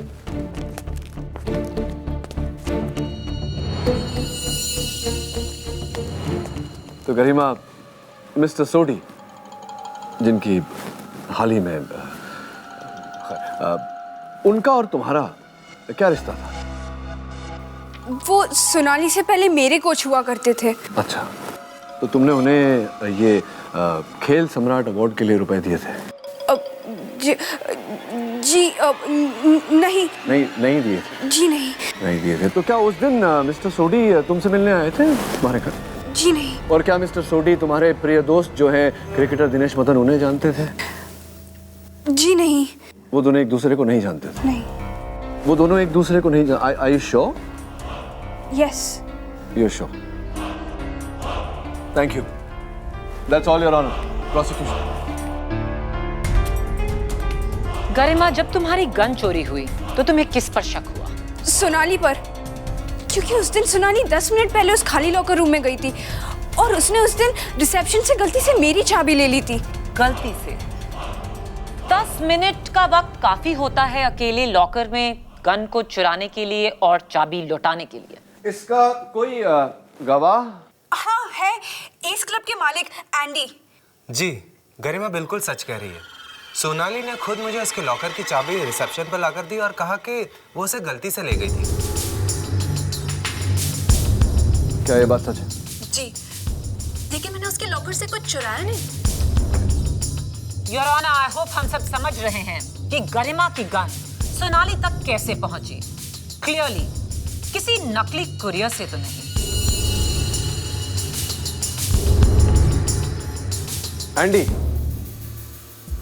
तो गरिमा, मिस्टर सोडी जिनकी हाल ही में उनका और तुम्हारा क्या रिश्ता था? वो सोनाली से पहले मेरे कोच हुआ करते थे। अच्छा, तो तुमने उन्हें ये खेल सम्राट अवार्ड के लिए रुपए दिए थे? नहीं दिए थे। जी नहीं दिए थे। तो क्या उस दिन मिस्टर सोडी तुमसे मिलने आए थे तुम्हारे घर? जी नहीं। और क्या मिस्टर सोडी तुम्हारे प्रिय दोस्त जो हैं क्रिकेटर दिनेश मदन उन्हें जानते थे? जी नहीं। वो दोनों एक दूसरे को नहीं जानते थे? नहीं। वो दोनों एक दूसरे को नहीं जानते? Are you sure? Yes. You're sure. Thank you. That's all, Your Honor. Prosecution. गरिमा, जब तुम्हारी गन चोरी हुई तो तुम्हें किस पर शक हुआ? सोनाली पर, क्योंकि उस दिन सोनाली 10 मिनट पहले उस खाली लॉकर रूम में गई थी और उसने उस दिन रिसेप्शन से गलती से मेरी चाबी ले ली थी। गलती से? 10 मिनट का वक्त काफी होता है अकेले लॉकर में गन को चुराने के लिए और चाबी लौटाने के लिए। इसका कोई गवाह? हाँ है, एस क्लब के मालिक एंडी। जी, गरिमा बिल्कुल सच कह रही है। सोनाली ने खुद मुझे उसके लॉकर की चाबी रिसेप्शन पर लाकर दी और कहा कि वो उसे गलती से ले गई थी। क्या ये बात सच है? जी, लेकिन मैंने उसके लॉकर से कुछ चुराया नहीं। योर ऑनर, आई होप हम सब समझ रहे हैं कि गरिमा की गन सोनाली तक कैसे पहुंची। क्लियरली किसी नकली कुरियर से तो नहीं। एंडी,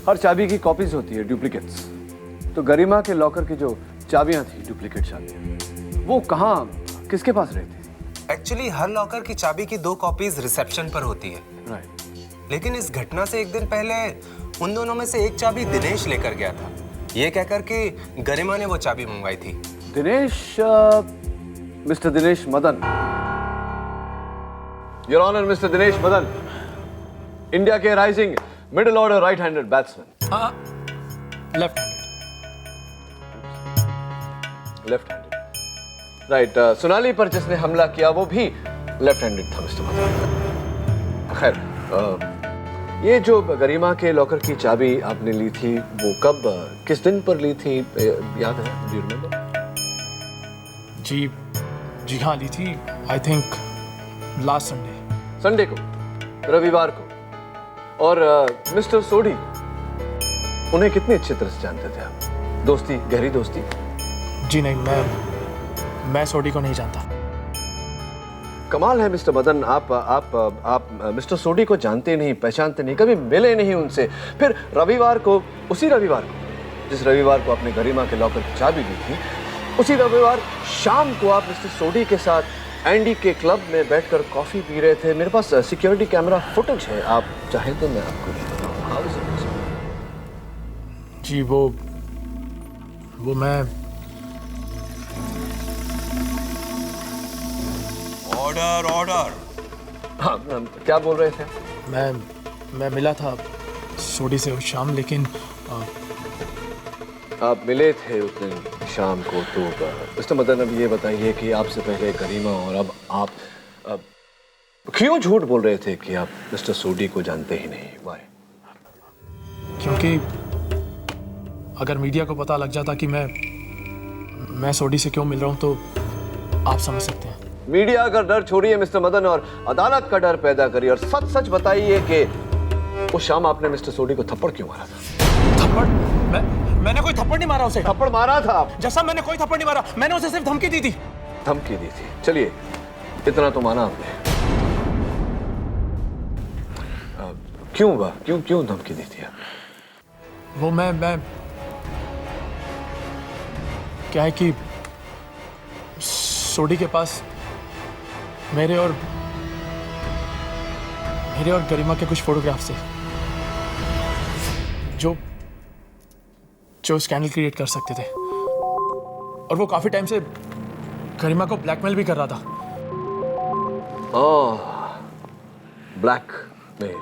हर चाबी की कॉपीज होती है, डुप्लीकेट्स। तो गरिमा के लॉकर की जो चाबियां थी, डुप्लीकेट चाबियां, वो कहाँ, किसके पास रहती थी? एक्चुअली हर लॉकर की चाबी की 2 कॉपीज रिसेप्शन पर होती है। राइट। लेकिन इस घटना से एक दिन पहले उन दोनों में से एक चाबी दिनेश लेकर गया था, ये कहकर कि गरिमा ने वो चाबी मंगवाई थी। Dinesh, mister Dinesh Madan. Your honour, mister Dinesh Madan, India के rising middle order right handed batsman. Left handed. Right. Sonali पर जिसने हमला किया वो भी लेफ्ट हैंडेड था मिस्टर मदन। खैर, ये जो गरिमा के लॉकर की चाबी आपने ली थी वो कब, किस दिन पर ली थी, याद है? Do you remember? जी हाँ, ली थी। आई थिंक लास्ट संडे को, रविवार को। और मिस्टर सोडी, उन्हें कितनी अच्छी तरह से जानते थे आप? दोस्ती, गहरी दोस्ती? जी नहीं, मैं सोडी को नहीं जानता। कमाल है मिस्टर मदन, आप मिस्टर सोडी को जानते नहीं, पहचानते नहीं, कभी मिले नहीं उनसे। फिर रविवार को, उसी रविवार को जिस रविवार को आपने गरिमा के लॉकर की चाबी दी थी, उसी रविवार शाम को आप मिस्टर सोडी के साथ एंडी के क्लब में बैठकर कॉफी पी रहे थे। मेरे पास सिक्योरिटी कैमरा फुटेज है, आप चाहें तो मैं आपको दे देता हूं। How is it? जी वो मैं ऑर्डर। हाँ, क्या बोल रहे थे? मैं मिला था सोडी से उस शाम, लेकिन आप मिले थे उस दिन शाम को। तो मिस्टर मदन, अब ये बताइए कि आपसे पहले गरिमा और अब आप क्यों झूठ बोल रहे थे कि आप मिस्टर सोडी को जानते ही नहीं? वाई? क्योंकि अगर मीडिया को पता लग जाता कि मैं सोडी से क्यों मिल रहा हूं तो आप समझ सकते हैं। मीडिया का डर छोड़िए मिस्टर मदन और अदालत का डर पैदा करिए और सच सच बताइए कि उस शाम आपने मिस्टर सोडी को थप्पड़ क्यों मारा था? थप्पड़? मैंने कोई थप्पड़ नहीं मारा उसे। थप्पड़ मारा था आप? जैसा मैंने कोई थप्पड़ नहीं मारा, मैंने उसे सिर्फ धमकी दी थी। धमकी दी थी? चलिए, इतना तो माना आपने। क्यों बा क्यों धमकी दी थी? वो मैं क्या है कि सोडी के पास मेरे और गरिमा के कुछ फोटोग्राफ्स थे जो स्कैंडल क्रिएट कर सकते थे, और वो काफी टाइम से गरिमा को ब्लैकमेल भी कर रहा था। ब्लैकमेल।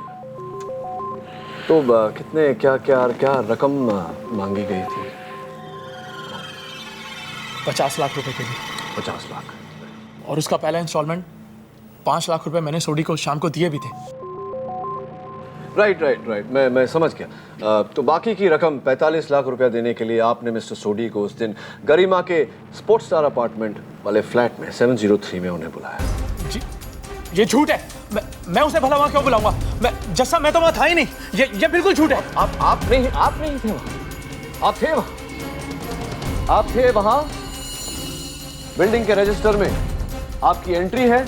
तो कितने क्या रकम मांगी गई थी? 50 लाख रुपए के लिए। 50 लाख। और उसका पहला इंस्टॉलमेंट 5 लाख रुपए मैंने सोडी को शाम को दिए भी थे। राइट मैं समझ गया। तो बाकी की रकम 45 लाख रुपया देने के लिए आपने मिस्टर सोडी को उस दिन गरिमा के स्पोर्ट्स स्टार अपार्टमेंट वाले फ्लैट में 703 में उन्हें बुलाया। जी ये झूठ है। मैं उसे भला वहां क्यों बुलाऊंगा? मैं तो वहां था ही नहीं। ये बिल्कुल झूठ है। आप नहीं थे वहां। आप थे वहां। बिल्डिंग के रजिस्टर में आपकी एंट्री है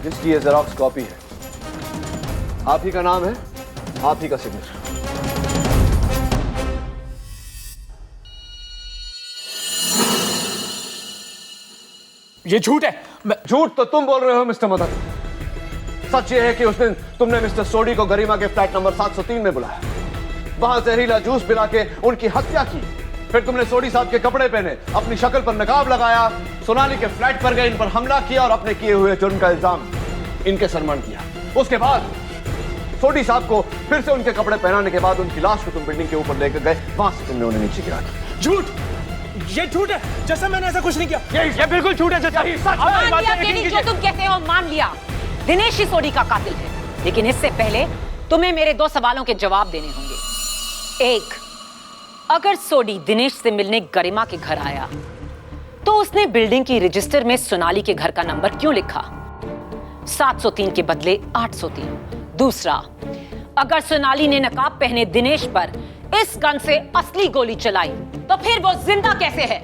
जिसकी ये जेरॉक्स कॉपी है। आप ही का नाम है, आप ही का सिग्नेचर। ये झूठ है। झूठ तो तुम बोल रहे हो मिस्टर मदन। सच ये है कि उस दिन तुमने मिस्टर सोडी को गरिमा के फ्लैट नंबर 703 में बुलाया, वहां जहरीला जूस पिला के उनकी हत्या की। फिर तुमने सोडी साहब के कपड़े पहने, अपनी शक्ल पर नकाब लगाया, सोनाली के फ्लैट पर गए, इन पर हमला किया और अपने किए हुए जुर्म का इल्जाम इनके सरमन किया। उसके बाद सोडी साहब को फिर से उनके कपड़े पहनाने के बाद उनकी लाश को तुम बिल्डिंग के ऊपर लेकर गए, वहां से तुमने उन्हें नीचे गिरा दिया। झूठ। ये झूठ है। जैसा मैंने ऐसा कुछ नहीं किया। ये बिल्कुल झूठ है। जो तुम कहते हो मान लिया। दिनेश ही सोडी का कातिल है, लेकिन इससे पहले तुम्हें मेरे 2 सवालों के जवाब देने होंगे। एक, अगर सोडी दिनेश से मिलने गरिमा के घर आया तो उसने बिल्डिंग की रजिस्टर में सोनाली के घर का नंबर क्यों लिखा? 703 के बदले 803। दूसरा, अगर सोनाली ने नकाब पहने दिनेश पर इस गन से असली गोली चलाई तो फिर वो जिंदा कैसे है?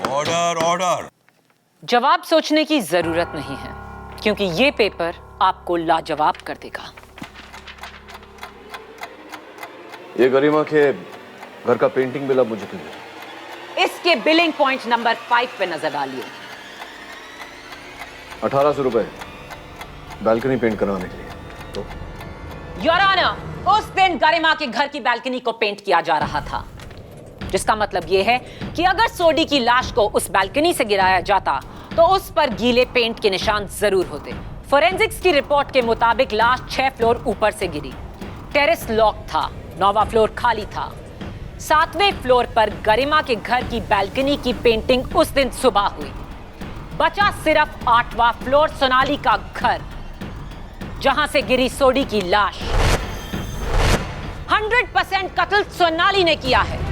ऑर्डर। जवाब सोचने की जरूरत नहीं है, क्योंकि ये पेपर आपको लाजवाब कर देगा। ये गरिमा के घर का पेंटिंग बिल अब मुझे क्यों दे? इसके बिलिंग पॉइंट नंबर 5 पे नजर डालिए। 1800 रुपए बालकनी पेंट करवाने के लिए। तो योर ऑनर, उस दिन गरिमा के घर की बालकनी को पेंट किया जा रहा था, जिसका मतलब यह है कि अगर सोडी की लाश को उस बालकनी से गिराया जाता तो उस पर गीले पेंट के निशान जरूर होते। फोरेंसिक्स की रिपोर्ट के मुताबिक लाश 6 फ्लोर ऊपर से गिरी। टेरेस लॉक था, 9वां फ्लोर खाली था। 7वें फ्लोर पर गरिमा के घर की बालकनी की पेंटिंग उस दिन सुबह हुई। बचा सिर्फ 8वां फ्लोर सोनाली का घर, जहां से गिरी सोडी की लाश। 100% कत्ल सोनाली ने किया है।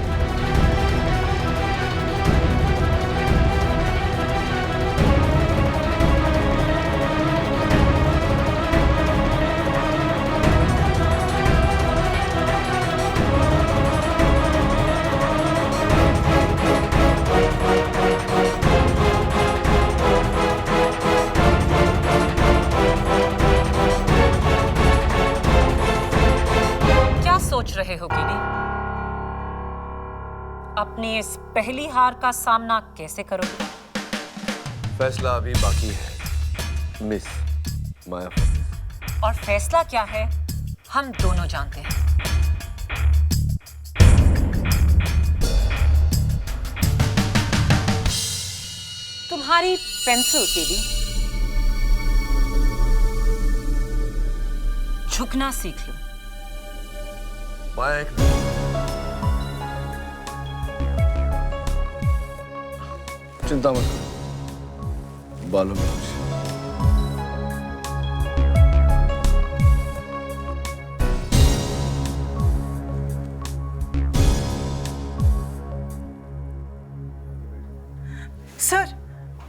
सोच रहे हो कीडी? अपनी इस पहली हार का सामना कैसे करोगे? फैसला अभी बाकी है मिस माया। और फैसला क्या है हम दोनों जानते हैं। तुम्हारी पेंसिल कीडी, झुकना सीख लो। माया, चिंता मत करो, बालों में कुछ। सर,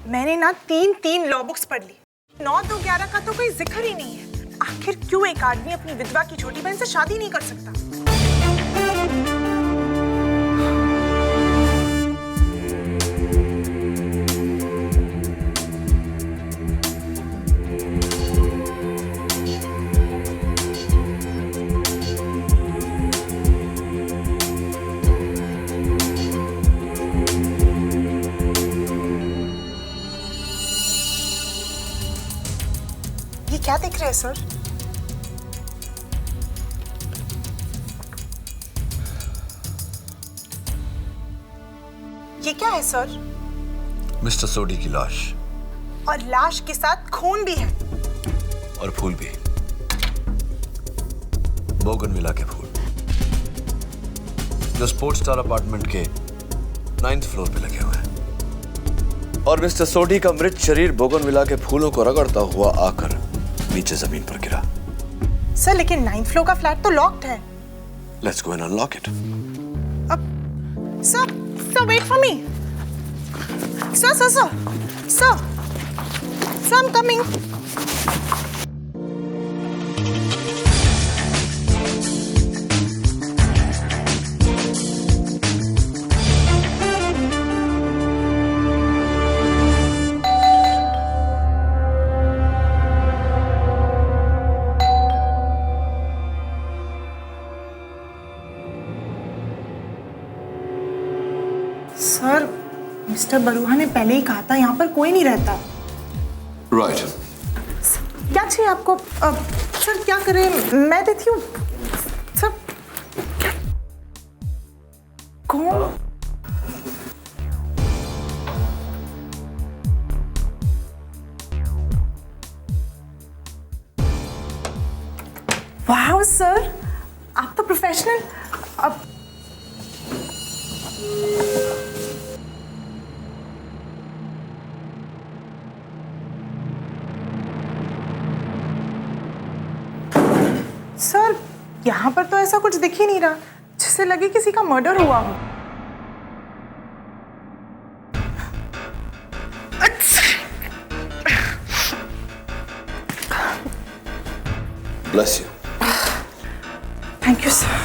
मैंने ना 3 लॉ बुक्स पढ़ ली। 9-2-11 का तो कोई जिक्र ही नहीं है। आखिर क्यों एक आदमी अपनी विधवा की छोटी बहन से शादी नहीं कर सकता? है सर? ये क्या है सर? मिस्टर सोडी की लाश। और लाश के साथ खून भी है। और फूल भी, बोगनविला के फूल, जो स्पोर्ट्स स्टार अपार्टमेंट के 9th फ्लोर पे लगे हुए हैं। और मिस्टर सोडी का मृत शरीर बोगनविला के फूलों को रगड़ता हुआ आकर नीचे जमीन पर गिरा। सर लेकिन 9th फ्लोर का फ्लैट तो लॉक्ड है। Let's go and unlock it. Sir wait for me. Sir I'm coming. Sir, mister Barua ने पहले ही कहा था यहाँ पर कोई नहीं रहता। राइट। क्या चाहिए आपको? सर क्या करें? मैं देती हूँ। सर कौन? वाह सर, आप तो प्रोफेशनल। अब सर यहाँ पर तो ऐसा कुछ दिख ही नहीं रहा जिससे लगे किसी का मर्डर हुआ हो। Bless you. Thank you sir.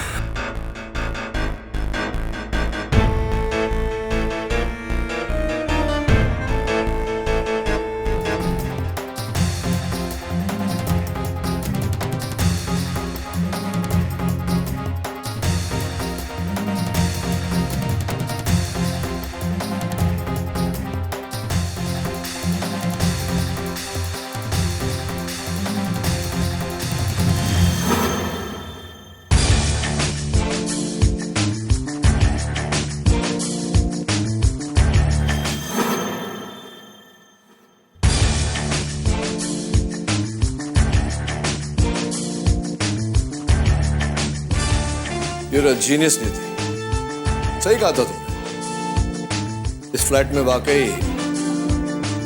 You're a genius, नीति। सही कहा था तुमने। इस फ्लैट में वाकई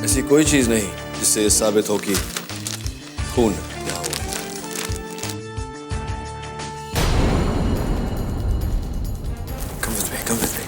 ऐसी कोई चीज नहीं जिससे ये साबित हो कि खून यहाँ हुआ है। Come with me, come with me.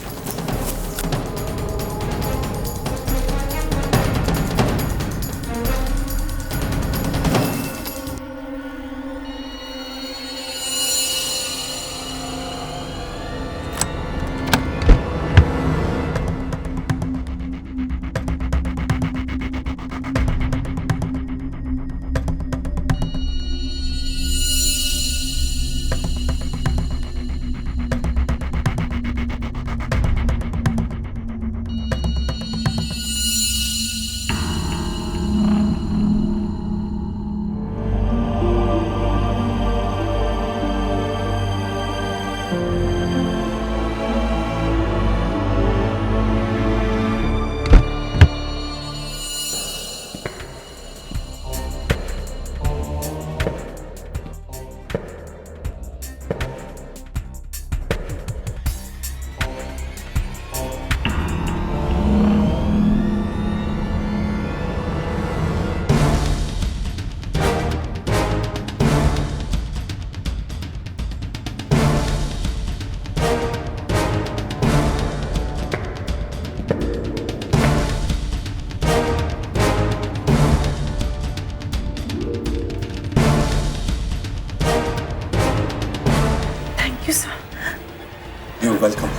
You're welcome.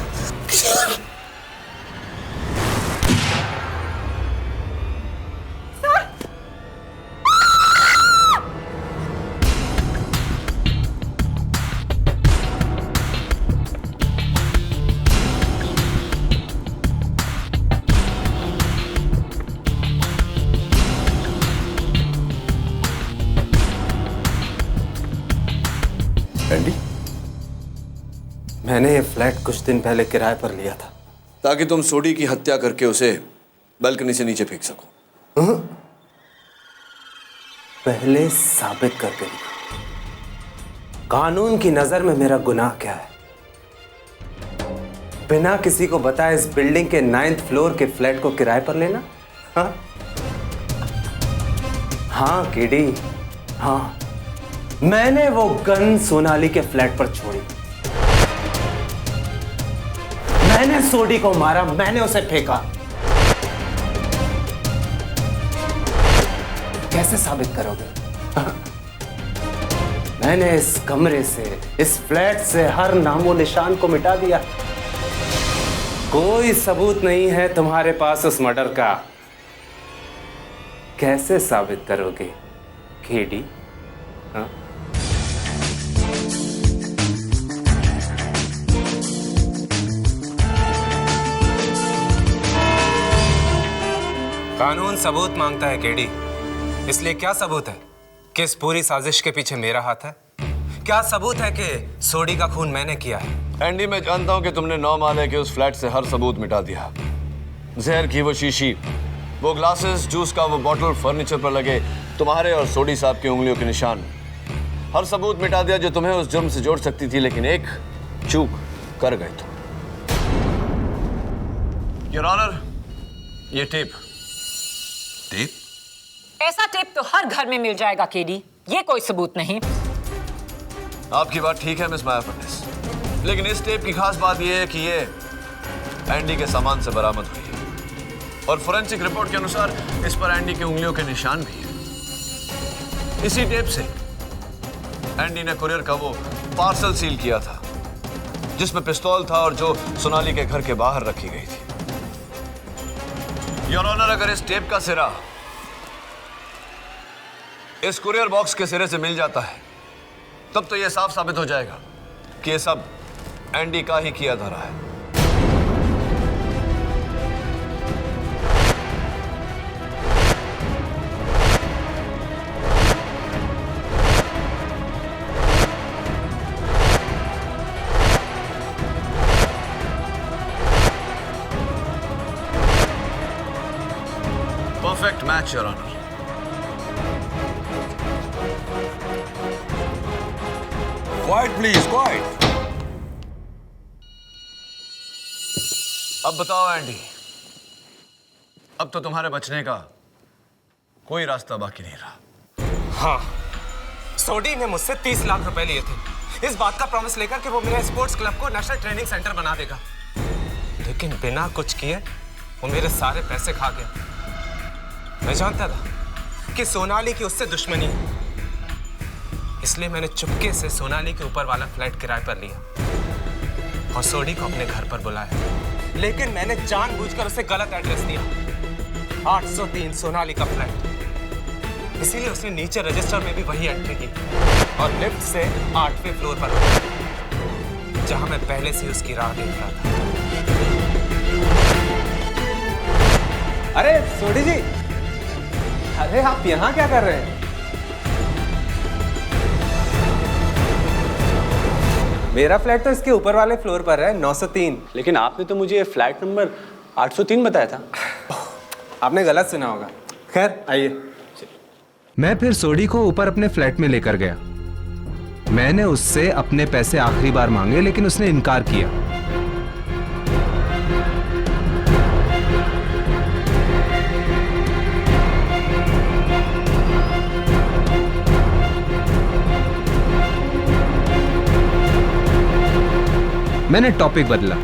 Andy, मैंने ये फ्लैट कुछ दिन पहले किराए पर लिया था ताकि तुम सोडी की हत्या करके उसे बालकनी से नीचे फेंक सको। पहले साबित करके दिखा, कानून की नजर में मेरा गुनाह क्या है। बिना किसी को बताए इस बिल्डिंग के 9th फ्लोर के फ्लैट को किराए पर लेना? हाँ केडी, हाँ, मैंने वो गन सोनाली के फ्लैट पर छोड़ी। मैंने सोडी को मारा, मैंने उसे फेंका। कैसे साबित करोगे? मैंने इस कमरे से, इस फ्लैट से हर नामो निशान को मिटा दिया। कोई सबूत नहीं है तुम्हारे पास उस मर्डर का। कैसे साबित करोगे केडी? हाँ? कानून सबूत मांगता है केडी, इसलिए क्या सबूत है कि इस पूरी साजिश के पीछे मेरा हाथ है? क्या सबूत है कि सोडी का खून मैंने किया है? एंडी, मैं जानता हूं कि तुमने 9 माले के उस फ्लैट से हर सबूत मिटा दिया। जहर की वो शीशी, वो ग्लासेस, जूस का वो बॉटल, फर्नीचर पर लगे तुम्हारे और सोडी साहब की उंगलियों के निशान, हर सबूत मिटा दिया जो तुम्हें उस जुर्म से जोड़ सकती थी। लेकिन एक चूक कर गए तुम। योर ऑनर, ये टेप। ऐसा टेप तो हर घर में मिल जाएगा केडी, ये कोई सबूत नहीं। आपकी बात ठीक है मिस माया फर्नेस, लेकिन इस टेप की खास बात यह है कि ये एंडी के सामान से बरामद हुई है और फोरेंसिक रिपोर्ट के अनुसार इस पर एंडी की उंगलियों के निशान भी है। इसी टेप से एंडी ने कुरियर का वो पार्सल सील किया था जिसमें पिस्तौल था और जो सोनाली के घर के बाहर रखी गई थी। योर ऑनर, अगर इस टेप का सिरा इस कुरियर बॉक्स के सिरे से मिल जाता है तब तो यह साफ साबित हो जाएगा कि यह सब एंडी का ही किया धरा है। Perfect match your honour. Quiet please, quiet. अब बताओ एंडी, अब तो तुम्हारे बचने का कोई रास्ता बाकी नहीं रहा। हाँ, सोडी ने मुझसे 30 लाख रुपए लिए थे इस बात का प्रॉमिस लेकर कि वो मेरे स्पोर्ट्स क्लब को नेशनल ट्रेनिंग सेंटर बना देगा, लेकिन बिना कुछ किए वो मेरे सारे पैसे खा गया। मैं जानता था कि सोनाली की उससे दुश्मनी है, इसलिए मैंने चुपके से सोनाली के ऊपर वाला फ्लैट किराए पर लिया और सोडी को अपने घर पर बुलाया। लेकिन मैंने जानबूझकर उसे गलत एड्रेस दिया, 803 सोनाली का फ्लैट। इसीलिए उसने नीचे रजिस्टर में भी वही एंट्री की और लिफ्ट से 8वें फ्लोर पर उतरा, जहां मैं पहले से उसकी राह देख रहा था। अरे सोडी जी, अरे आप यहाँ क्या कर रहे हैं? मेरा फ्लैट तो इसके ऊपर वाले फ्लोर पर है, 903। लेकिन आपने तो मुझे फ्लैट नंबर 803 बताया था। आपने गलत सुना होगा। खैर आइए। मैं फिर सोडी को ऊपर अपने फ्लैट में लेकर गया। मैंने उससे अपने पैसे आखिरी बार मांगे लेकिन उसने इनकार किया। मैंने टॉपिक बदला।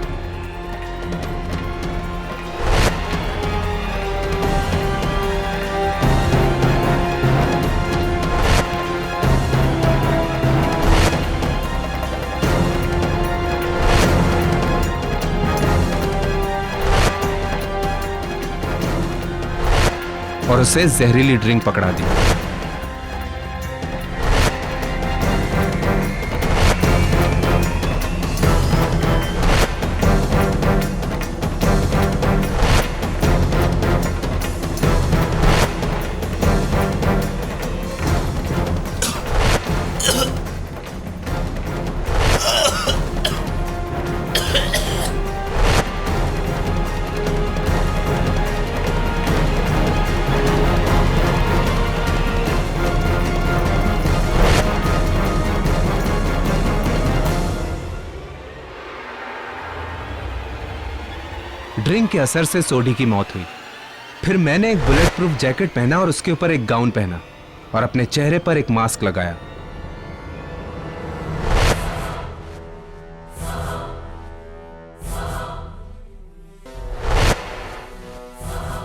और उसे जहरीली ड्रिंक पकड़ा दी। ड्रिंक के असर से सोडी की मौत हुई। फिर मैंने एक बुलेट प्रूफ जैकेट पहना और उसके ऊपर एक गाउन पहना और अपने चेहरे पर एक मास्क लगाया।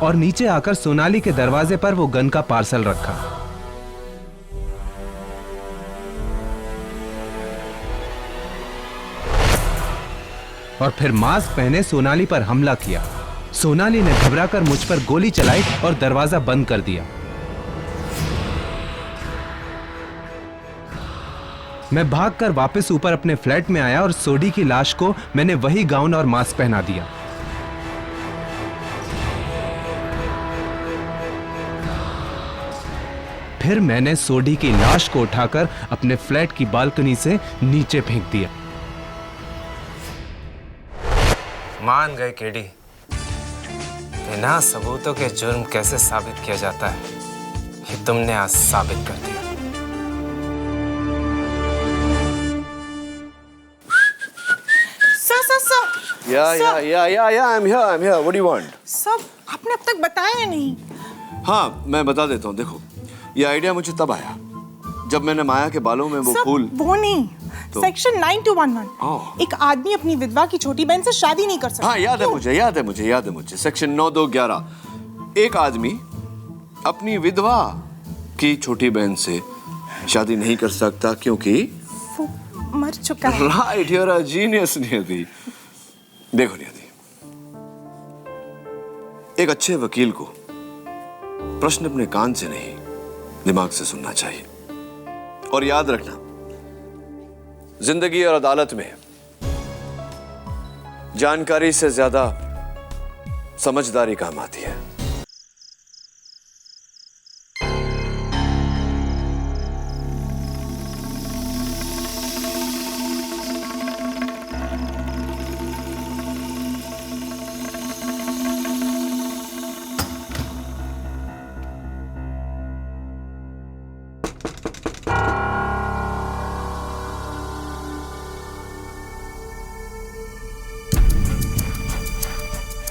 और नीचे आकर सोनाली के दरवाजे पर वो गन का पार्सल रखा। और फिर मास्क पहने सोनाली पर हमला किया। सोनाली ने घबराकर मुझ पर गोली चलाई और दरवाजा बंद कर दिया। मैं भागकर वापस ऊपर अपने फ्लैट में आया और सोडी की लाश को मैंने वही गाउन और मास्क पहना दिया। फिर मैंने सोडी की लाश को उठाकर अपने फ्लैट की बालकनी से नीचे फेंक दिया। मान गए केडी, बिना सबूतों के जुर्म कैसे साबित किया जाता है, ये तुमने आज साबित कर दिया। Sir I'm here. What do you want? Sir, आपने अब तक बताया नहीं। हाँ, मैं बता देता हूँ। देखो, ये आइडिया मुझे तब आया जब मैंने माया के बालों में वो फूल। वो नहीं, तो? सेक्शन 9211। एक आदमी अपनी विधवा की छोटी बहन से शादी नहीं कर सकता। हाँ, याद है मुझे। सेक्शन 9211। एक आदमी अपनी विधवा की छोटी बहन से शादी नहीं कर सकता क्योंकि वो मर चुका है। Right, you are a genius Niyati. देखो नियति, एक अच्छे वकील को प्रश्न अपने कान से नहीं, दिमाग से सुनना चाहिए। और याद रखना, जिंदगी और अदालत में जानकारी से ज्यादा समझदारी काम आती है।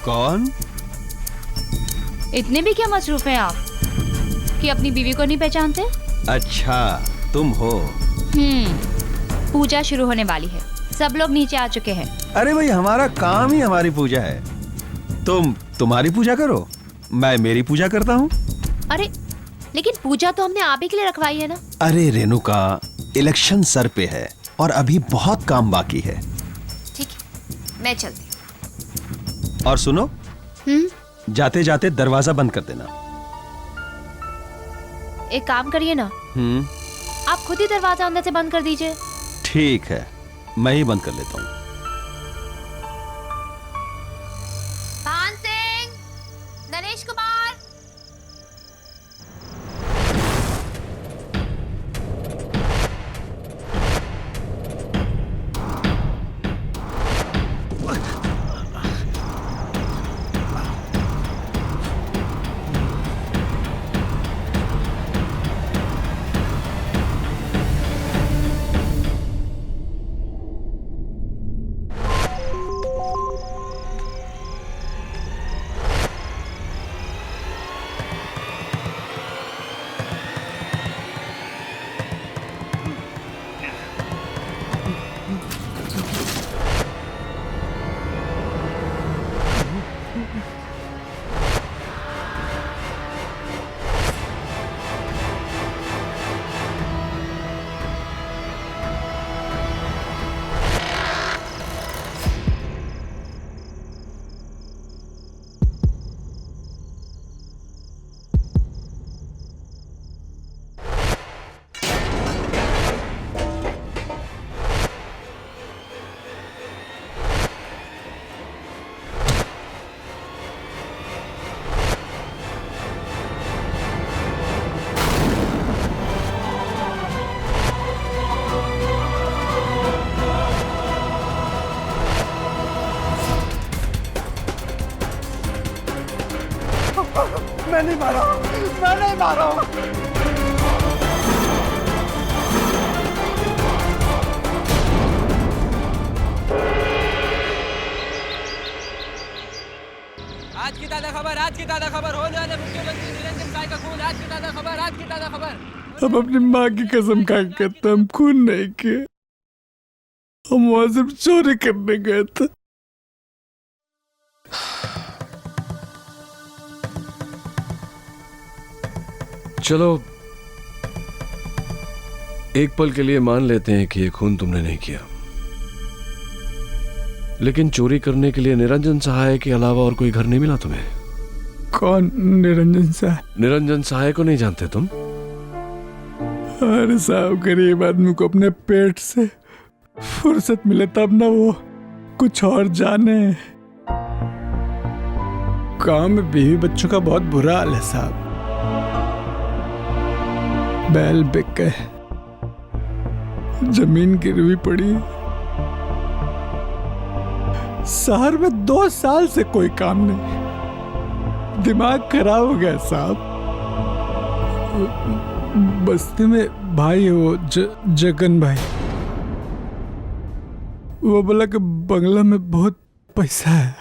कौन? इतने भी क्या मसरूफ हैं आप कि अपनी बीवी को नहीं पहचानते? अच्छा, तुम हो। पूजा शुरू होने वाली है, सब लोग नीचे आ चुके हैं। अरे भाई, हमारा काम ही हमारी पूजा है। तुम तुम्हारी पूजा करो, मैं मेरी पूजा करता हूँ। अरे लेकिन पूजा तो हमने आप ही के लिए रखवाई है ना। अरे रेणुका, इलेक्शन सर पे है और अभी बहुत काम बाकी है। ठीक है, मैं चलती। और सुनो, जाते जाते दरवाजा बंद कर देना। एक काम करिए ना, आप खुद ही दरवाजा अंदर से बंद कर दीजिए। ठीक है, मैं ही बंद कर लेता हूँ। पान सिंह, नरेश कुमार। मैं नहीं मारा। ताज़ा खबर, होने वाले मुख्यमंत्री निरंजन साय का खून, आज की ताज़ा खबर, आज की ताज़ा खबर। हम अपनी माँ की कसम खा के कहते हम खून नहीं किए, हम वहां सिर्फ चोरी करने गए थे। चलो एक पल के लिए मान लेते हैं कि ये खून तुमने नहीं किया, लेकिन चोरी करने के लिए निरंजन सहाय के अलावा और कोई घर नहीं मिला तुम्हें? कौन निरंजन सहाय? निरंजन सहाय को नहीं जानते तुम? अरे साहब, गरीब आदमी को अपने पेट से फुर्सत मिले तब ना वो कुछ और जाने। गांव में बीवी बच्चों का बहुत बुरा हाल है साहब। बैल बिक गए, जमीन गिरवी पड़ी, शहर में 2 साल से कोई काम नहीं, दिमाग खराब हो गया साहब। बस्ती में भाई है वो जगन भाई, वो बोला कि बंगला में बहुत पैसा है।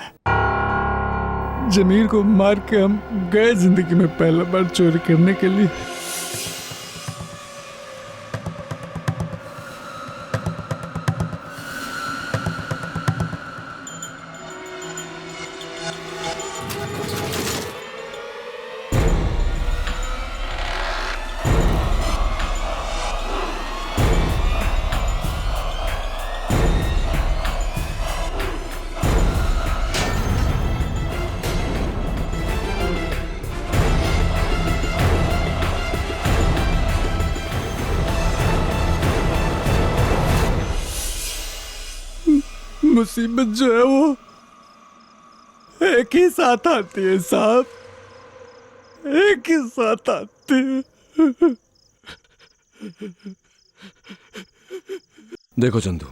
जमीर को मार के हम गए जिंदगी में पहला बार चोरी करने के लिए। मुसीबत जो है वो एक ही साथ आती है साहब, एक ही साथ आती है। देखो चंदू,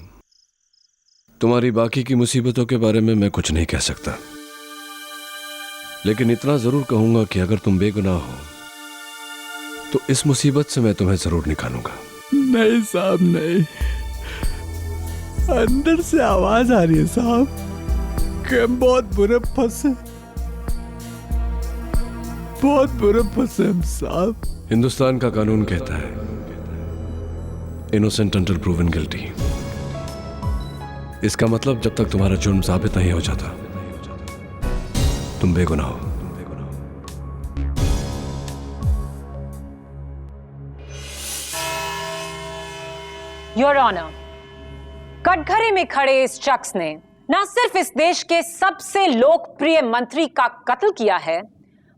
तुम्हारी बाकी की मुसीबतों के बारे में मैं कुछ नहीं कह सकता, लेकिन इतना जरूर कहूंगा कि अगर तुम बेगुनाह हो तो इस मुसीबत से मैं तुम्हें जरूर निकालूंगा। नहीं साहब नहीं, अंदर से आवाज आ रही है साहब कि हम बहुत बुरे फंसे, बहुत बुरे फंसे हम साहब। हिंदुस्तान का कानून कहता है इनोसेंट अंटिल प्रूवन गिल्टी। इसका मतलब जब तक तुम्हारा जुर्म साबित नहीं हो जाता तुम बेगुनाह हो। योर ऑनर, कटघरे में खड़े इस शख्स ने न सिर्फ इस देश के सबसे लोकप्रिय मंत्री का कत्ल किया है,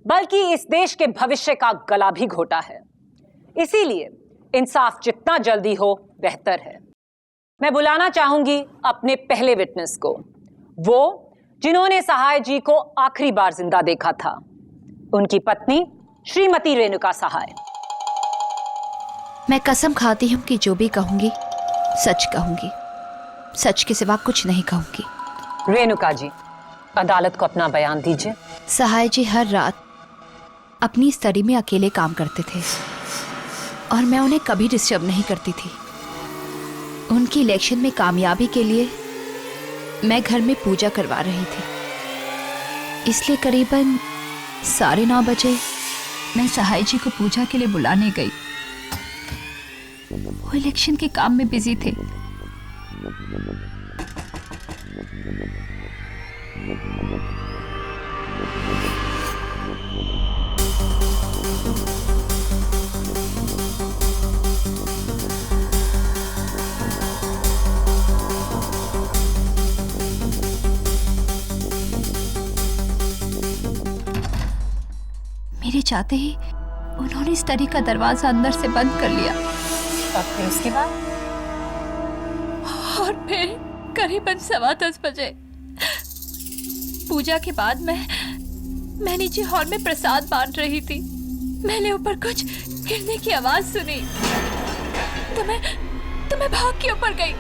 बल्कि इस देश के भविष्य का गला भी घोटा है। इसीलिए इंसाफ जितना जल्दी हो बेहतर है। मैं बुलाना चाहूंगी अपने पहले विटनेस को, वो जिन्होंने सहाय जी को आखिरी बार जिंदा देखा था, उनकी पत्नी श्रीमती रेणुका सहाय। मैं कसम खाती हूं कि जो भी कहूंगी सच कहूंगी, सच के सिवा कुछ नहीं कहूंगी। रेणुका जी, अदालत को अपना बयान दीजिए। सहाय जी हर रात अपनी स्टडी में अकेले काम करते थे और मैं उन्हें कभी डिस्टर्ब नहीं करती थी। उनकी इलेक्शन में कामयाबी के लिए मैं घर में पूजा करवा रही थी, इसलिए करीबन 9:30 बजे मैं सहाय जी को पूजा के लिए बुलाने गई। वो इलेक्शन के काम में बिजी थे। मेरे चाहते ही उन्होंने स्टडी का दरवाजा अंदर से बंद कर लिया। और फिर उसके बाद? और फिर करीबन 10:15 बजे पूजा के बाद मैं नीचे हॉल में प्रसाद बांट रही थी। मैंने ऊपर कुछ गिरने की आवाज सुनी तो मैं भाग के ऊपर गई।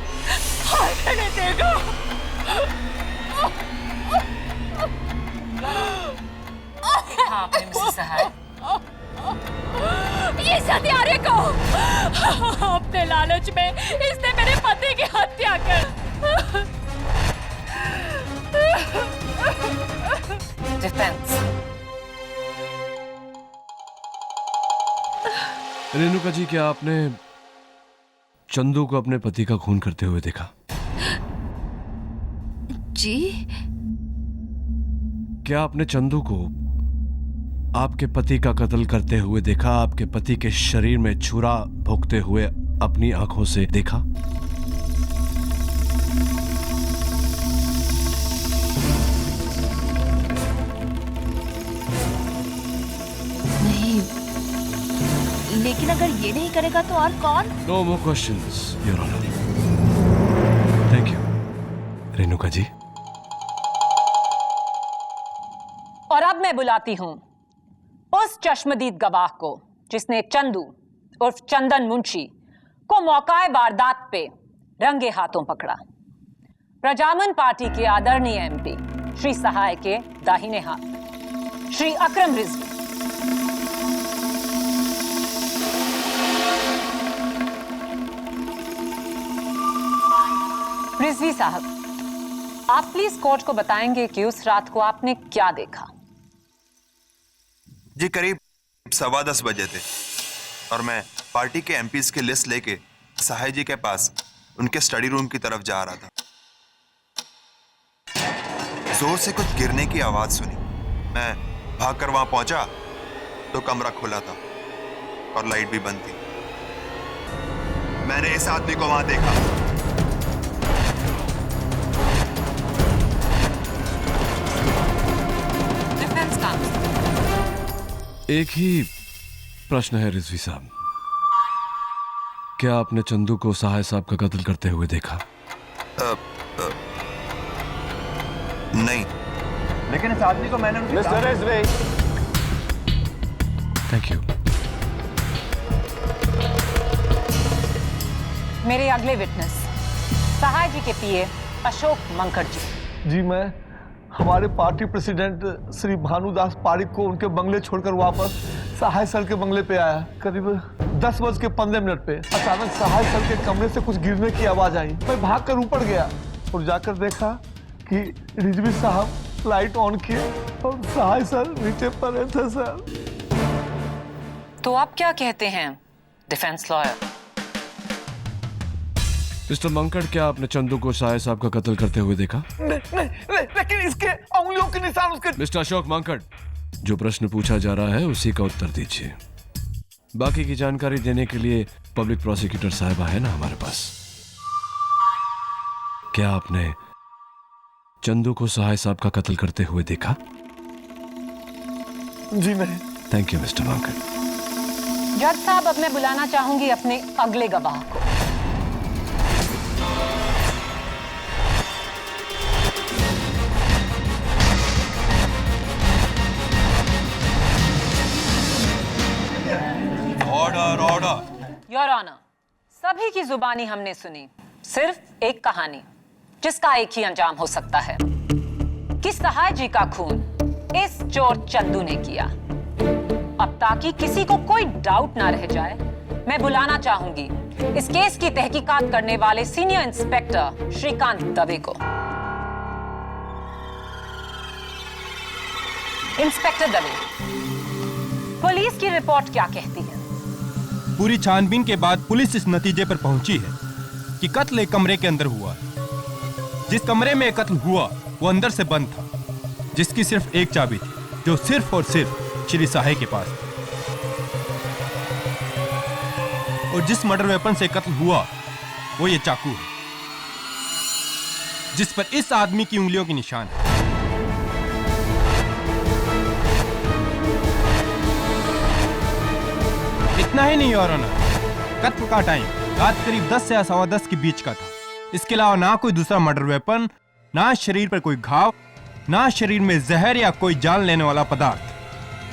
हाय मैंने देखा आपने मिसेस सहाय ये सत्यारे को अपने लालच में इसने मेरे पति की हत्या कर। डिफेंस, रेणुका जी, क्या आपने चंदू को अपने पति का खून करते हुए देखा? जी? क्या आपने चंदू को आपके पति का कत्ल करते हुए देखा? आपके पति के शरीर में छुरा भोंकते हुए अपनी आंखों से देखा? नहीं, लेकिन अगर ये नहीं करेगा तो और कौन? No more questions, your honour. Thank you Renuka ji. और अब मैं बुलाती हूं उस चश्मदीद गवाह को जिसने चंदू उर्फ चंदन मुंशी को मौकाए वारदात पे रंगे हाथों पकड़ा। प्रजामन पार्टी के आदरणीय एमपी श्री सहाय के दाहिने हाथ श्री अकरम रिजवी। रिजवी साहब, आप प्लीज कोर्ट को बताएंगे कि उस रात को आपने क्या देखा? जी करीब 10:15 बजे थे और मैं पार्टी के एमपीज की लिस्ट लेके सहाय जी के पास उनके स्टडी रूम की तरफ जा रहा था। जोर से कुछ गिरने की आवाज सुनी। मैं भागकर वहां पहुंचा तो कमरा खुला था और लाइट भी बंद थी। मैंने इस आदमी को वहां देखा। एक ही प्रश्न है रिजवी साहब, क्या आपने चंदू को सहाय साहब का कत्ल करते हुए देखा? नहीं, लेकिन इस आदमी को मैंने मिस्टर रिजवी। Thank you. मेरे अगले विटनेस सहाय जी के पीए अशोक मंकड़ जी। जी, मैं हमारे पार्टी प्रेसिडेंट श्री भानुदास पारिक को उनके बंगले छोड़कर वापस सहाय सर के बंगले पे आया। करीब 10:15 पे अचानक सहाय सर के कमरे से कुछ गिरने की आवाज आई। मैं भागकर ऊपर गया और जाकर देखा कि रिजवी साहब लाइट ऑन किए और सहाय सर नीचे पड़े थे सर। तो आप क्या कहते हैं डिफेंस लॉयर? मिस्टर मंकड़, क्या आपने चंदू को सहाय साहब का कत्ल करते हुए देखा? नहीं, लेकिन इसके उंगलियों के निशान उसके। मिस्टर अशोक मंकड़, जो प्रश्न पूछा जा रहा है उसी का उत्तर दीजिए। बाकी की जानकारी देने के लिए पब्लिक प्रोसिक्यूटर साहिबा है ना हमारे पास। क्या आपने चंदू को सहाय साहब का कत्ल करते हुए देखा? जी नहीं। Thank you mister Mankad. जज साहब, अब मैं बुलाना चाहूंगी अपने अगले गवाह को। Order order. योर ऑनर, सभी की जुबानी हमने सुनी। सिर्फ एक कहानी जिसका एक ही अंजाम हो सकता है कि सहाय जी का खून इस चोर चंदू ने किया। अब ताकि किसी को कोई डाउट ना रह जाए, मैं बुलाना चाहूंगी इस केस की तहकीकात करने वाले सीनियर इंस्पेक्टर श्रीकांत दवे को। इंस्पेक्टर दवे, पुलिस की रिपोर्ट क्या कहती है? पूरी छानबीन के बाद पुलिस इस नतीजे पर पहुंची है कि कत्ल एक कमरे के अंदर हुआ। जिस कमरे में कत्ल हुआ वो अंदर से बंद था, जिसकी सिर्फ एक चाबी थी जो सिर्फ और सिर्फ श्री सहाय के पास थी। और जिस मर्डर वेपन से कत्ल हुआ वो ये चाकू है जिस पर इस आदमी की उंगलियों के निशान है। इतना ही नहीं और कत्ल का टाइम रात करीब 10 से 10:15 के बीच का था। इसके अलावा ना कोई दूसरा मर्डर वेपन, ना शरीर पर कोई घाव, ना शरीर में जहर या कोई जान लेने वाला पदार्थ।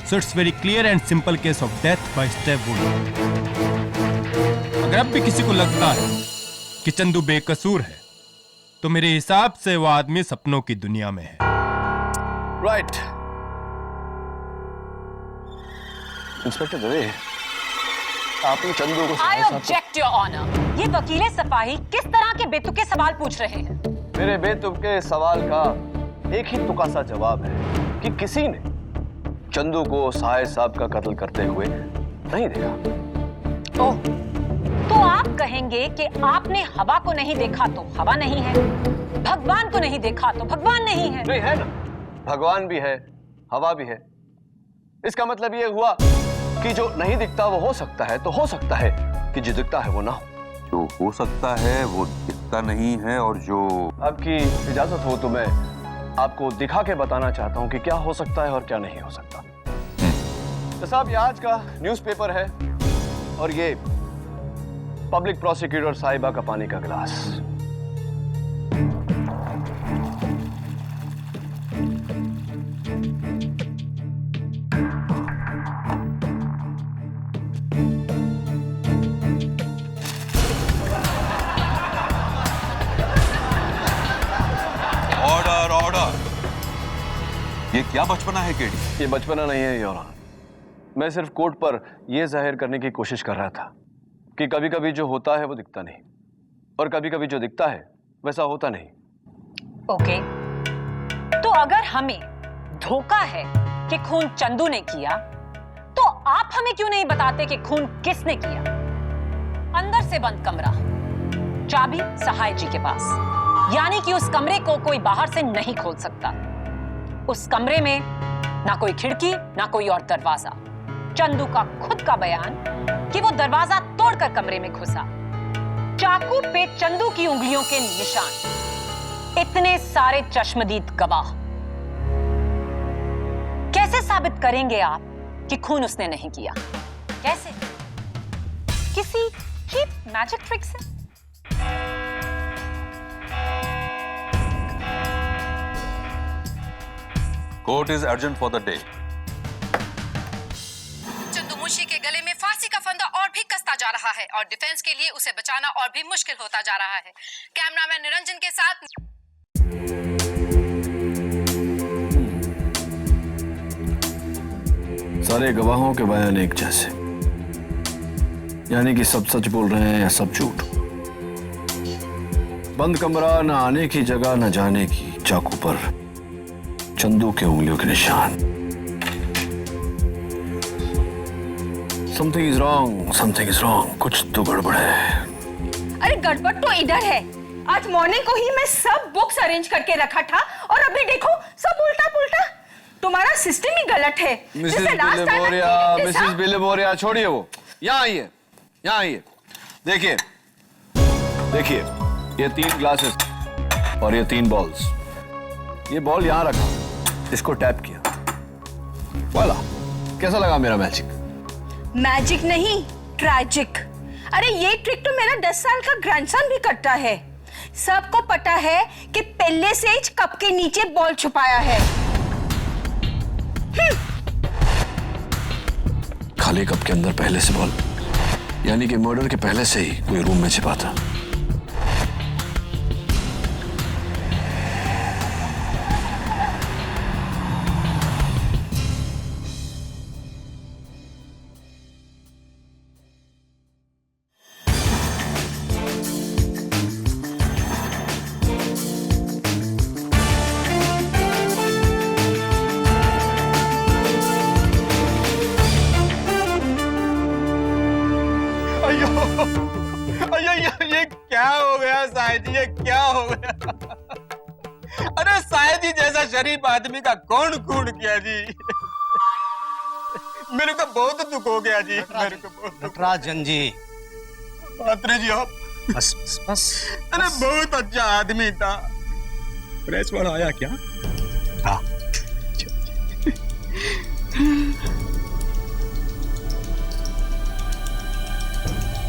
So it's very clear and simple case of death by step wound. अगर अब भी किसी को लगता है कि चंदू बेकसूर है तो मेरे हिसाब से वो आदमी सपनों की दुनिया में है। राइट। इंस्पेक्टर दवे, आपने चंदू को I object your honor। ये वकीले सफाही किस तरह के बेतुके सवाल पूछ रहे हैं? मेरे बेतुके सवाल का एक ही तुका सा जवाब है कि किसी ने चंदू को सहाय साहब का कत्ल करते हुए नहीं देखा। ओह, तो आप कहेंगे कि आपने हवा को नहीं देखा तो हवा नहीं है, भगवान को नहीं देखा तो भगवान नहीं है। नहीं है ना, भगवान भी है, हवा भी है। इसका मतलब ये हुआ कि जो नहीं दिखता वो हो सकता है, तो हो सकता है कि जो दिखता है वो ना हो। जो हो सकता है वो दिखता नहीं है, और जो आपकी इजाजत हो तो मैं आपको दिखा के बताना चाहता हूं कि क्या हो सकता है और क्या नहीं हो सकता। तो साहब, ये आज का न्यूज़पेपर है और ये पब्लिक प्रोसिक्यूटर साहिबा का पानी का गिलास। Order order. ये क्या बचपना है केडी? ये बचपना नहीं है योर ऑनर। मैं सिर्फ कोर्ट पर यह जाहिर करने की कोशिश कर रहा था कि कभी कभी जो होता है वो दिखता नहीं, और कभी कभी जो दिखता है वैसा होता नहीं। ओके, तो अगर हमें धोखा है कि खून चंदू ने किया, तो आप हमें क्यों नहीं बताते कि खून किसने किया? अंदर से बंद कमरा, चाबी सहाय जी के पास, यानी कि उस कमरे को कोई बाहर से नहीं खोल सकता। उस कमरे में ना कोई खिड़की ना कोई और दरवाजा। चंदू का खुद का बयान कि वो दरवाजा तोड़कर कमरे में घुसा। चाकू पे चंदू की उंगलियों के निशान, इतने सारे चश्मदीद गवाह। कैसे साबित करेंगे आप कि खून उसने नहीं किया? कैसे? किसी चीप मैजिक ट्रिक से? Court is urgent for the day. Chandu Munshi के गले में फांसी का फंदा और भी कसता जा रहा है और डिफेंस के लिए उसे बचाना और भी मुश्किल होता जा रहा है। कैमरामैन निरंजन के साथ सारे गवाहों के बयान एक जैसे, यानी कि सब सच बोल रहे हैं या सब झूठ। बंद कमरा, न आने की जगह न जाने की, चाकू पर चंदू के उंगलियों के निशान। Something is wrong, something is wrong. कुछ तो गड़बड़ है। अरे गड़बड़ तो इधर है। आज मॉर्निंग को ही मैं सब बुक्स अरेंज करके रखा था और अभी देखो सब उल्टा पुल्टा। तुम्हारा सिस्टम ही गलत है। मिसेस बिलेबोरिया, छोड़िए वो। यहाँ आइए, यहाँ आइए। देखिए देखिए, ये 3 ग्लासेस और ये 3 बॉल्स। ये बॉल यहाँ रखा, इसको टैप किया, वाला। कैसा लगा मेरा मैजिक? मैजिक नहीं, ट्रैजिक। अरे ये ट्रिक तो मेरा 10 साल का ग्रैंडसन भी करता है। सबको पता है कि पहले से ही कप के नीचे बॉल छुपाया है। खाली कप के अंदर पहले से बॉल, यानी कि मर्डर के पहले से ही कोई रूम में छिपा था। ये क्या हो गया साहिद जी? ये क्या हो गया? अरे साहिद जी जैसा शरीफ आदमी का कौन खून किया जी? मेरे को बहुत दुख हो गया जी। मेरे को बहुत नटराजन जी, पात्रे जी आप बस बस बस। अरे बहुत अच्छा आदमी था। प्रेस वाला आया क्या? हाँ।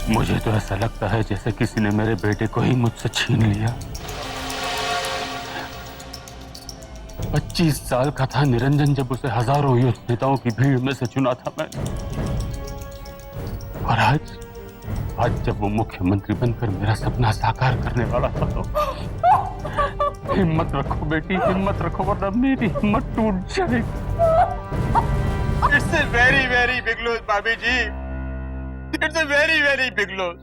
मुझे तो ऐसा लगता है जैसे किसी ने मेरे बेटे को ही मुझसे छीन लिया। 25 साल का था निरंजन जब उसे हजारों युद्ध नेताओं की भीड़ में से चुना था मैंने, और आज जब वो मुख्यमंत्री बनकर मेरा सपना साकार करने वाला था तो हिम्मत रखो बेटी, हिम्मत रखो, वरना मेरी हिम्मत टूट जाएगी। It's very very big loss भाभी जी। It's very very big loss.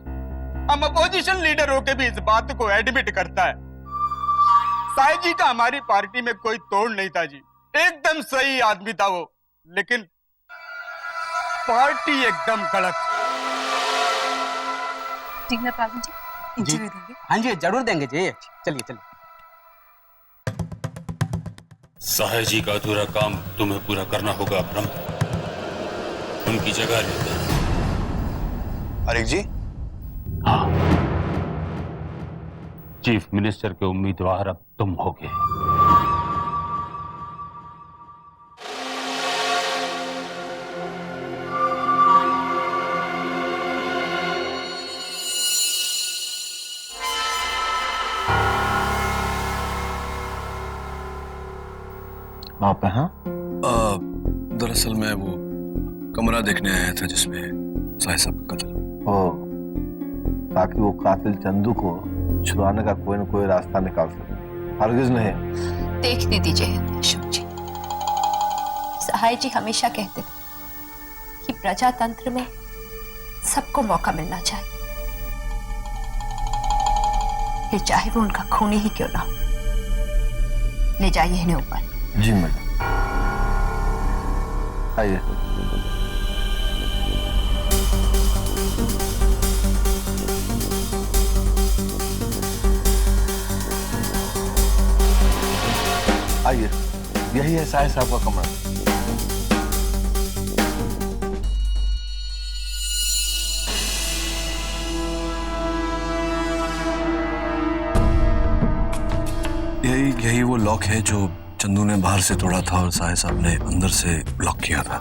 हम अपोजिशन लीडर होके भी इस बात को एडमिट करता है। साहिब जी का हमारी पार्टी में कोई तोड़ नहीं था जी। एकदम सही आदमी था वो, लेकिन पार्टी एकदम गलत। डिनर बाबू जी इंटरव्यू देंगे। हाँ जी जरूर देंगे जी। चलिए चलिए। साहे जी का अधूरा काम तुम्हें पूरा करना होगा ब्रह्म। उनकी जगह लेकर। आरिक जी? हाँ, चीफ मिनिस्टर के उम्मीदवार अब तुम होगे। आप हैं? दरअसल मैं वो कमरा देखने आया था जिसमें साहिब साहब का कत्ल। ओ, ताकि वो कातिल चंदू को छुड़ाने का कोई न कोई रास्ता निकाल सके। हरगिज नहीं। देखने दीजिए अशोक जी, सहाय जी हमेशा कहते थे कि प्रजातंत्र में सबको मौका मिलना चाहिए, फिर चाहे वो उनका खूनी ही क्यों ना हो। ले जाइए इन्हें ऊपर। जी मैडम। आइए। आइए, यही है साहिब साहब का कमरा। यही वो लॉक है जो चंदू ने बाहर से तोड़ा था और साहिब साहब ने अंदर से लॉक किया था।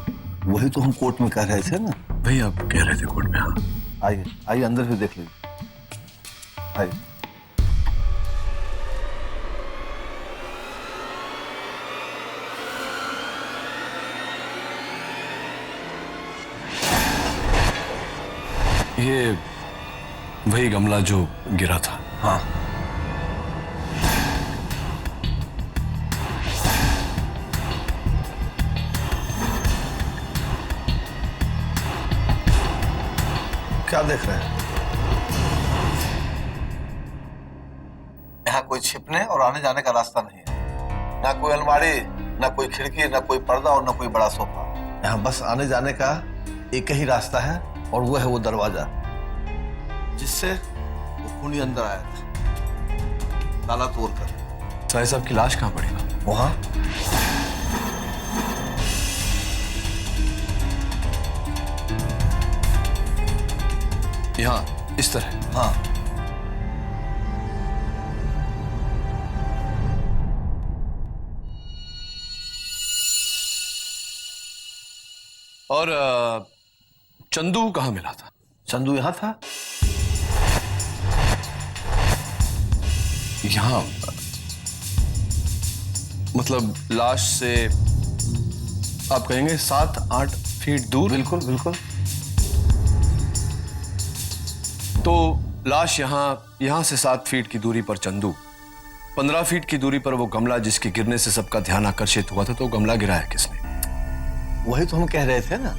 वही तो हम कोर्ट में कह रहे थे ना। वही आप कह रहे थे कोर्ट में। हाँ आइए आइए, अंदर भी देख लीजिए। आइए। ये वही गमला जो गिरा था। हाँ। क्या देख रहे हैं? यहाँ कोई छिपने और आने जाने का रास्ता नहीं है। ना कोई अलमारी, ना कोई खिड़की, ना कोई पर्दा और ना कोई बड़ा सोफा। यहाँ बस आने जाने का एक ही रास्ता है और वो है वो दरवाजा जिससे वो खूनी अंदर आया था, ताला तोड़कर। साहिब साहब की लाश कहाँ पड़ी? वहां। यहाँ इस तरह? हाँ। और चंदू कहाँ मिला था? चंदू यहाँ था। यहाँ मतलब लाश से आप कहेंगे 7-8 फीट दूर? बिल्कुल बिल्कुल। तो लाश यहाँ से 7 फीट की दूरी पर चंदू, 15 फीट की दूरी पर वो गमला जिसके गिरने से सबका ध्यान आकर्षित हुआ था। तो गमला गिराया किसने? वही तो हम कह रहे थे ना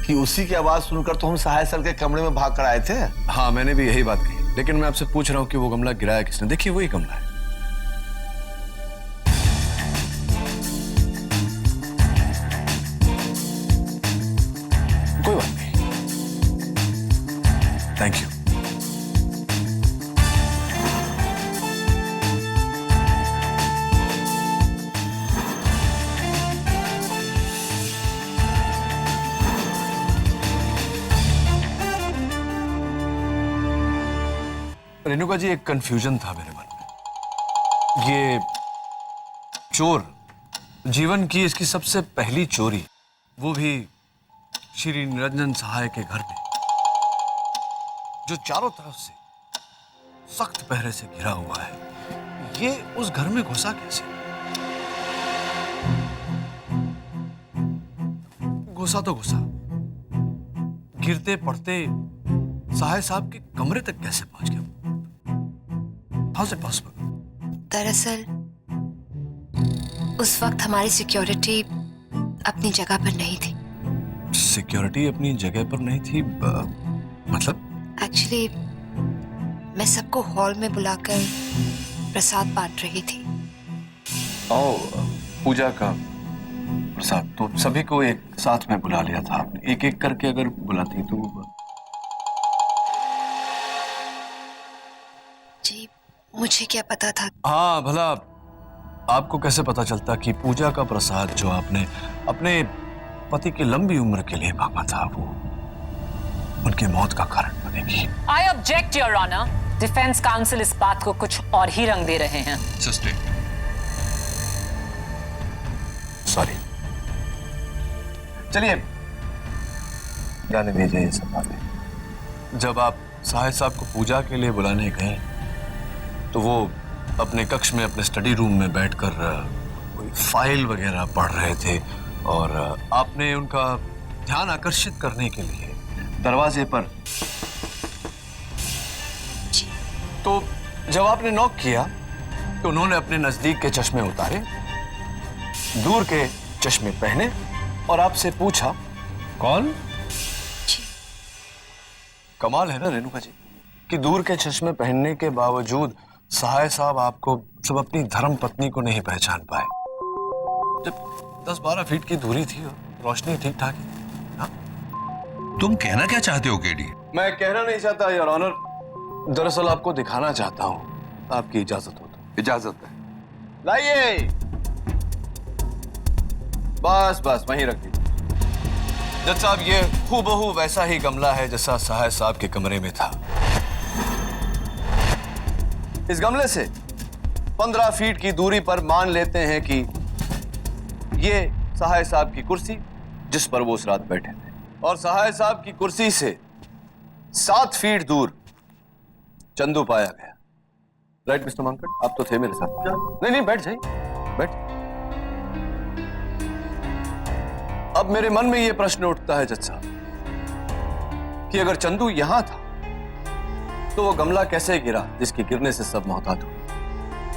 कि उसी की आवाज सुनकर तो हम सहाय सर के कमरे में भाग कर आए थे। हाँ, मैंने भी यही बात कही, लेकिन मैं आपसे पूछ रहा हूँ कि वो गमला गिराया किसने? देखिए वही गमला है। कोई बात नहीं, थैंक यू। रेणुका जी, एक कंफ्यूजन था मेरे मन में। ये चोर जीवन की इसकी सबसे पहली चोरी, वो भी श्री निरंजन सहाय के घर में, जो चारों तरफ से सख्त पहरे से घिरा हुआ है, ये उस घर में घुसा कैसे? घुसा तो घुसा, गिरते पड़ते सहाय साहब के कमरे तक कैसे पहुंच गया? How's it possible? दरअसल उस वक्त हमारी सिक्योरिटी अपनी जगह पर नहीं थी। सिक्योरिटी अपनी जगह पर नहीं थी? मतलब? एक्चुअली मैं सबको हॉल में बुलाकर प्रसाद बांट रही थी। पूजा का प्रसाद तो सभी को एक साथ में बुला लिया था आपने। एक एक करके अगर बुलाती तो जी मुझे क्या पता था। हाँ भला आपको कैसे पता चलता कि पूजा का प्रसाद जो आपने अपने पति की लंबी उम्र के लिए मांगा था वो उनकी मौत का कारण बनेगी। I object your honour. Defence counsel इस बात को कुछ और ही रंग दे रहे हैं। सॉरी, चलिए जाने दीजिए ये सब बातें। जब आप सहाय साहब को पूजा के लिए बुलाने गए तो वो अपने कक्ष में अपने स्टडी रूम में बैठकर कोई फाइल वगैरह पढ़ रहे थे और आपने उनका ध्यान आकर्षित करने के लिए दरवाजे पर, तो जब आपने नॉक किया तो उन्होंने अपने नजदीक के चश्मे उतारे, दूर के चश्मे पहने और आपसे पूछा कौन? कमाल है ना रेणुका जी कि दूर के चश्मे पहनने के बावजूद सहाय साहब आपको सब अपनी धर्म पत्नी को नहीं पहचान पाए, जब 10-12 फीट की दूरी थी और रोशनी ठीक ठाक ही। तुम कहना क्या चाहते हो केडी? मैं कहना नहीं चाहता योर ऑनर, दरअसल आपको दिखाना चाहता हूं, आपकी इजाजत हो तो। इजाजत है। लाइए, बस बस वहीं रख दीजिए। जज साहब ये हूबहू वैसा ही गमला है जैसा सहाय साहब के कमरे में था। इस गमले से 15 फीट की दूरी पर मान लेते हैं कि ये सहाय साहब की कुर्सी जिस पर वो उस रात बैठे थे, और सहाय साहब की कुर्सी से 7 फीट दूर चंदू पाया गया। राइट मिस्टर मंकट, आप तो थे मेरे साथ। नहीं नहीं बैठ जाइए, बैठ। अब मेरे मन में यह प्रश्न उठता है जज साहब कि अगर चंदू यहां था तो वो गमला कैसे गिरा जिसके गिरने से सब मोहतात हुए?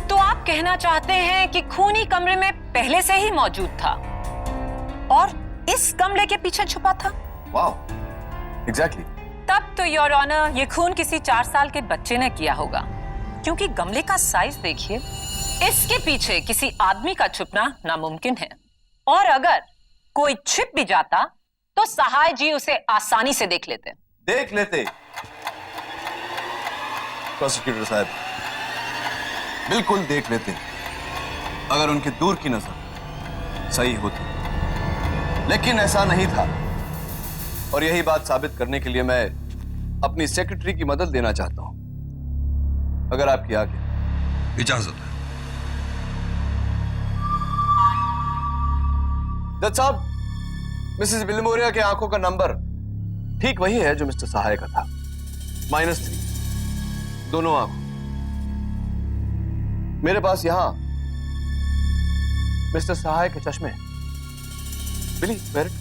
तो आप कहना चाहते हैं कि खूनी कमरे में पहले से ही मौजूद था और इस गमले के पीछे छुपा था? वाह, एग्जैक्टली। तब तो योर ऑनर ये खून किसी 4 साल के बच्चे ने किया होगा, क्योंकि गमले का साइज देखिए, इसके पीछे किसी आदमी का छुपना नामुमकिन है, और अगर कोई छिप भी जाता तो सहाय जी उसे आसानी से देख लेते। प्रोसिक्यूटर साहब, बिल्कुल देख लेते अगर उनकी दूर की नजर सही होती, लेकिन ऐसा नहीं था। और यही बात साबित करने के लिए मैं अपनी सेक्रेटरी की मदद लेना चाहता हूं, अगर आपकी आज्ञा। इजाजत है। जज साहब, मिसेस बिलमोरिया के आंखों का नंबर ठीक वही है जो मिस्टर सहाय का था, -3, दोनों आंखों। मेरे पास यहां मिस्टर सहाय के चश्मे हैं। बिली, वेयर इट?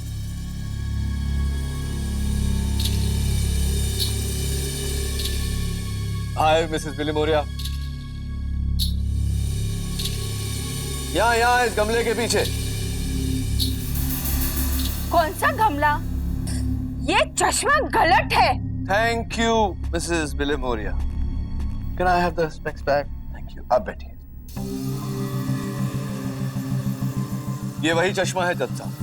हाय मिसेस बिलीमोरिया, यहां इस गमले के पीछे। कौन सा गमला? ये चश्मा गलत है। Thank you Mrs Bilimoria. Can I have the specs back? Thank you. आप बैठिए। ये वही चश्मा है जज साहब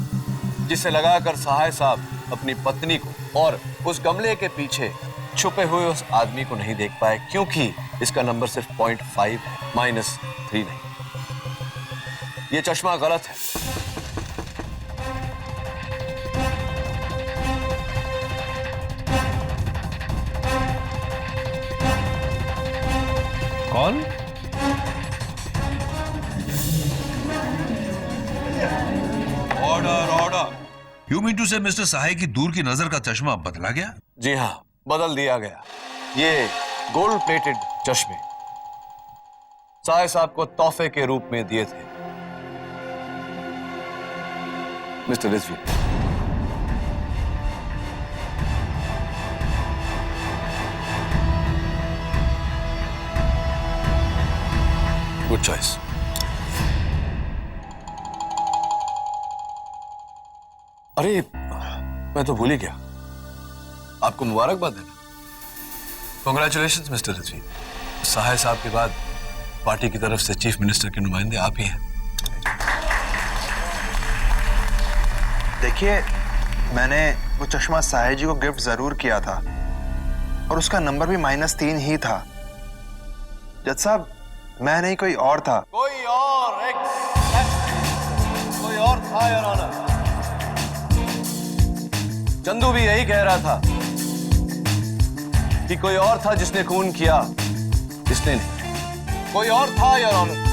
जिसे लगाकर सहाय साहब अपनी पत्नी को और उस गमले के पीछे छुपे हुए उस आदमी को नहीं देख पाए, क्योंकि इसका नंबर सिर्फ 0.5 है, -3 नहीं। ये चश्मा गलत है। कौन? Order order. You mean to say mister Sahay की दूर की नजर का चश्मा बदला गया? जी हाँ, बदल दिया गया। ये गोल्ड प्लेटेड चश्मे सहाय साहब को तोहफे के रूप में दिए थे मिस्टर रिजवी। Good choice. अरे मैं तो भूल ही गया, आपको मुबारकबाद देना। Congratulations mister Rizvi. सहाय साहब के बाद पार्टी की तरफ से चीफ मिनिस्टर के नुमाइंदे आप ही हैं। देखिए, मैंने वो चश्मा साहिर जी को गिफ्ट जरूर किया था और उसका नंबर भी -3 ही था, जज साहब, मैं नहीं, कोई और था। कोई और कोई और था योर ऑनर। चंदू भी यही कह रहा था कि कोई और था जिसने खून किया, इसने नहीं। कोई और था योर ऑनर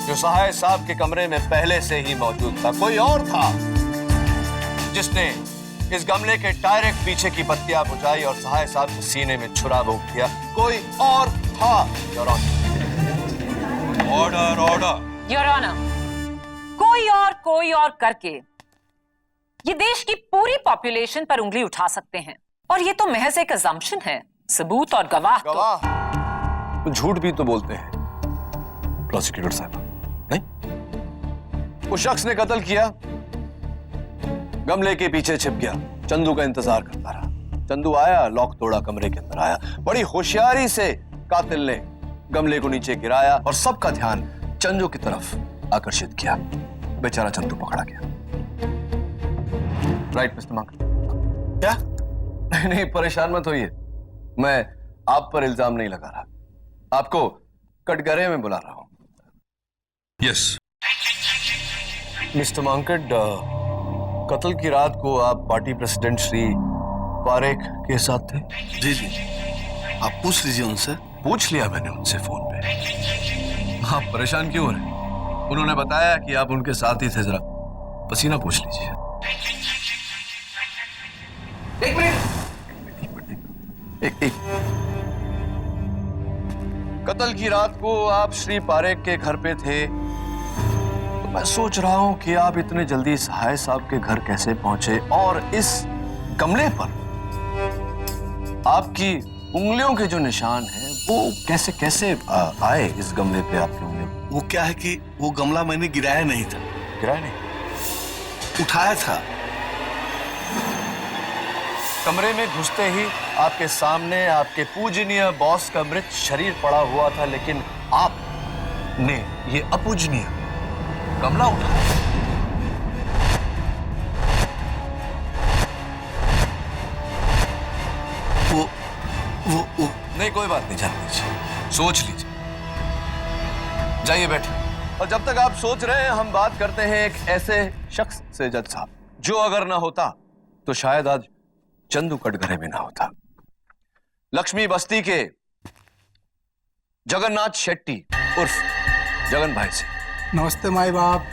जो सहाय साहब के कमरे में पहले से ही मौजूद था। कोई और था जिसने इस गमले के डायरेक्ट पीछे की बत्तियां बुझाई और सहाय साहब के सीने में छुरा भोंक दिया। कोई और था your honour. Order order your honour, कोई और करके ये देश की पूरी पॉपुलेशन पर उंगली उठा सकते हैं, और ये तो महज एक अजम्पशन है। सबूत और गवाह तो झूठ भी तो बोलते हैं प्रोसिक्यूटर साहब, नहीं? उस शख्स ने कत्ल किया, गमले के पीछे छिप गया, चंदू का इंतजार करता रहा। चंदू आया, लॉक तोड़ा, कमरे के अंदर आया, बड़ी होशियारी से कातिल ने गमले को नीचे गिराया और सबका ध्यान चंदू की तरफ आकर्षित किया। बेचारा चंदू पकड़ा गया। Right mister monk? क्या? नहीं, परेशान मत होइए, मैं आप पर इल्जाम नहीं लगा रहा, आपको कटघरे में बुला रहा हूं। यस मिस्टर मांकड, कत्ल की रात को आप पार्टी प्रेसिडेंट श्री पारेख के साथ थे? जी जी, आप पूछ लीजिए उनसे। पूछ लिया मैंने उनसे फोन पे। आप परेशान क्यों हो रहे? उन्होंने बताया कि आप उनके साथ ही थे, जरा पसीना पूछ लीजिए। एक मिनट। एक कत्ल की रात को आप श्री पारेख के घर पे थे, तो मैं सोच रहा हूं कि आप इतने जल्दी सहाय साहब के घर कैसे पहुंचे, और इस गमले पर आपकी उंगलियों के जो निशान हैं वो कैसे कैसे आए इस गमले पे आपकी उंगलियों? वो क्या है कि वो गमला मैंने गिराया नहीं था। गिराया नहीं? उठाया था। कमरे में घुसते ही आपके सामने आपके पूजनीय बॉस का मृत शरीर पड़ा हुआ था, लेकिन आपने ये अपूजनीय गमला उठाया। वो नहीं, कोई बात नहीं, जान लीजिए, सोच लीजिए, जाइए बैठे। और जब तक आप सोच रहे हैं, हम बात करते हैं एक ऐसे शख्स से जज साहब, जो अगर ना होता तो शायद आज चंदू कटघरे में ना होता। लक्ष्मी बस्ती के जगन्नाथ शेट्टी उर्फ जगन भाई से। नमस्ते माई बाप।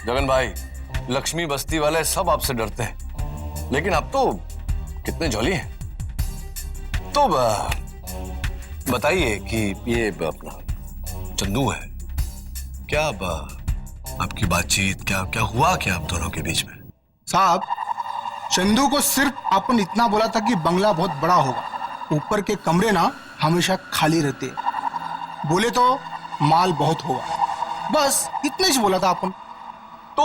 जगन भाई, लक्ष्मी बस्ती वाले सब आपसे डरते हैं, लेकिन अब तो कितने जॉली हैं। तो बताइए कि ये अपना चंदू है, क्या आपकी बातचीत क्या क्या हुआ, क्या आप दोनों के बीच में? साहब, चंदू को सिर्फ अपन इतना बोला था कि बंगला बहुत बड़ा होगा, ऊपर के कमरे ना हमेशा खाली रहते, बोले तो माल बहुत होगा, बस इतना ही बोला था अपन। तो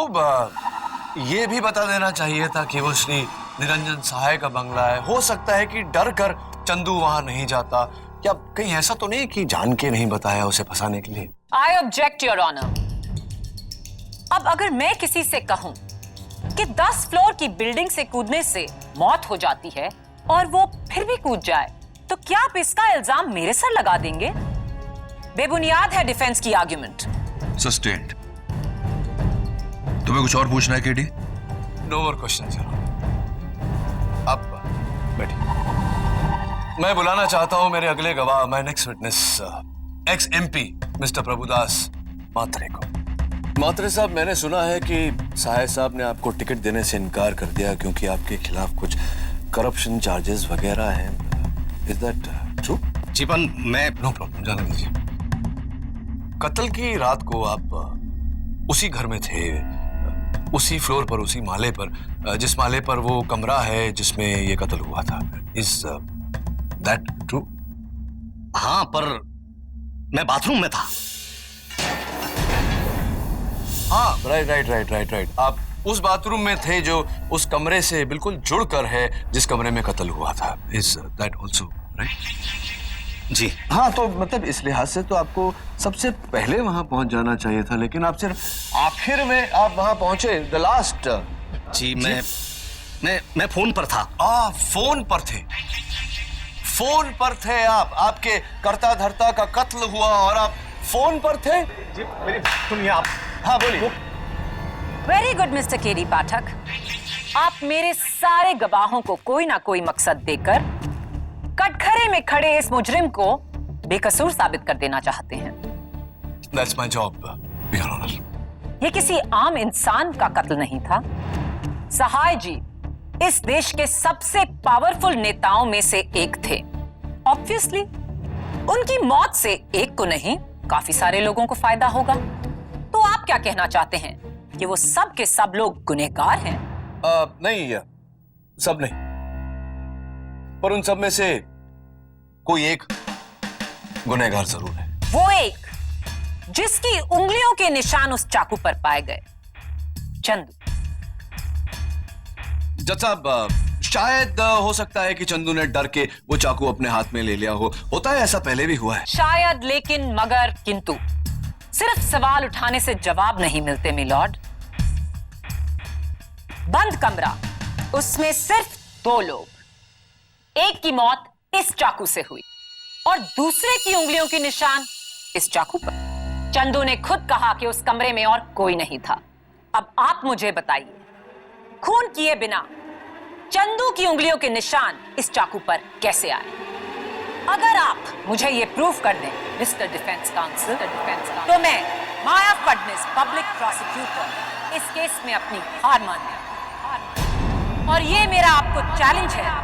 ये भी बता देना चाहिए था कि वो श्री निरंजन सहाय का बंगला है। हो सकता है कि डर कर चंदू वहां नहीं जाता। क्या कहीं ऐसा तो नहीं कि जान के नहीं बताया उसे फंसाने के लिए? I object your honour. अब अगर मैं किसी से कहूं कि 10 फ्लोर की बिल्डिंग से कूदने से मौत हो जाती है और वो फिर भी कूद जाए, तो क्या आप इसका इल्जाम मेरे सर लगा देंगे? बेबुनियाद है डिफेंस की आर्ग्यूमेंट। सस्टेन्ड। तुम्हें कुछ और पूछना है केडी? No more questions. आप बैठिए। मैं बुलाना चाहता हूं मेरे अगले गवाह, my next witness, ex MP mister Prabhudas Mhatre को। मात्रे साहब, मैंने सुना है कि सहाय साहब ने आपको टिकट देने से इनकार कर दिया क्योंकि आपके खिलाफ कुछ करप्शन चार्जेस वगैरह हैं। Is that true? जीवन, मैं नो प्रॉब्लम, जाने दीजिए। कत्ल की रात को आप उसी घर में थे, उसी फ्लोर पर, उसी माले पर, जिस माले पर वो कमरा है जिसमें ये कत्ल हुआ था। Is that true? हाँ, पर मैं बाथरूम में था। हाँ, राइट। आप उस बाथरूम में थे जो उस कमरे से बिल्कुल जुड़कर है जिस कमरे में कत्ल हुआ था। Is that also right? जी हाँ, तो मतलब इस लिहाज से तो आपको सबसे पहले वहां पहुंच जाना चाहिए था, लेकिन आप सिर्फ आखिर में आप वहां पहुंचे, द लास्ट। जी, मैं फोन पर था। फोन पर थे? फोन पर थे आप, आपके कर्ता धर्ता का कत्ल हुआ और आप फोन पर थे। जी मेरी सुनिए आप। हाँ बोलिए। वेरी गुड मिस्टर केडी पाठक, आप मेरे सारे गवाहों को कोई ना कोई मकसद देकर कटघरे में खड़े इस मुजरिम को बेकसूर साबित कर देना चाहते हैं। That's my job, Your Honor. ये किसी आम इंसान का कत्ल नहीं था। सहाय जी इस देश के सबसे पावरफुल नेताओं में से एक थे। ऑब्वियसली उनकी मौत से एक को नहीं, काफी सारे लोगों को फायदा होगा। तो आप क्या कहना चाहते हैं कि वो सब के सब लोग गुनहगार हैं? नहीं, सब नहीं, पर उन सब में से कोई एक गुनहगार जरूर है। वो एक जिसकी उंगलियों के निशान उस चाकू पर पाए गए, चंदू। जज साहब, शायद हो सकता है कि चंदू ने डर के वो चाकू अपने हाथ में ले लिया हो। होता है, ऐसा पहले भी हुआ है। शायद, लेकिन, मगर, किंतु सिर्फ सवाल उठाने से जवाब नहीं मिलते मिलॉर्ड। बंद कमरा, उसमें सिर्फ 2 लोग, एक की मौत इस चाकू से हुई और दूसरे की उंगलियों के निशान इस चाकू पर। चंदू ने खुद कहा कि उस कमरे में और कोई नहीं था। अब आप मुझे बताइए, खून किए बिना चंदू की उंगलियों के निशान इस चाकू पर कैसे आए? अगर आप मुझे ये प्रूफ कर दें मिस्टर डिफेंस काउंसिल, तो मैं माया फडणवीस पब्लिक प्रोसिक्यूटर इस केस में अपनी हार मान लूं। और ये मेरा आपको चैलेंज है।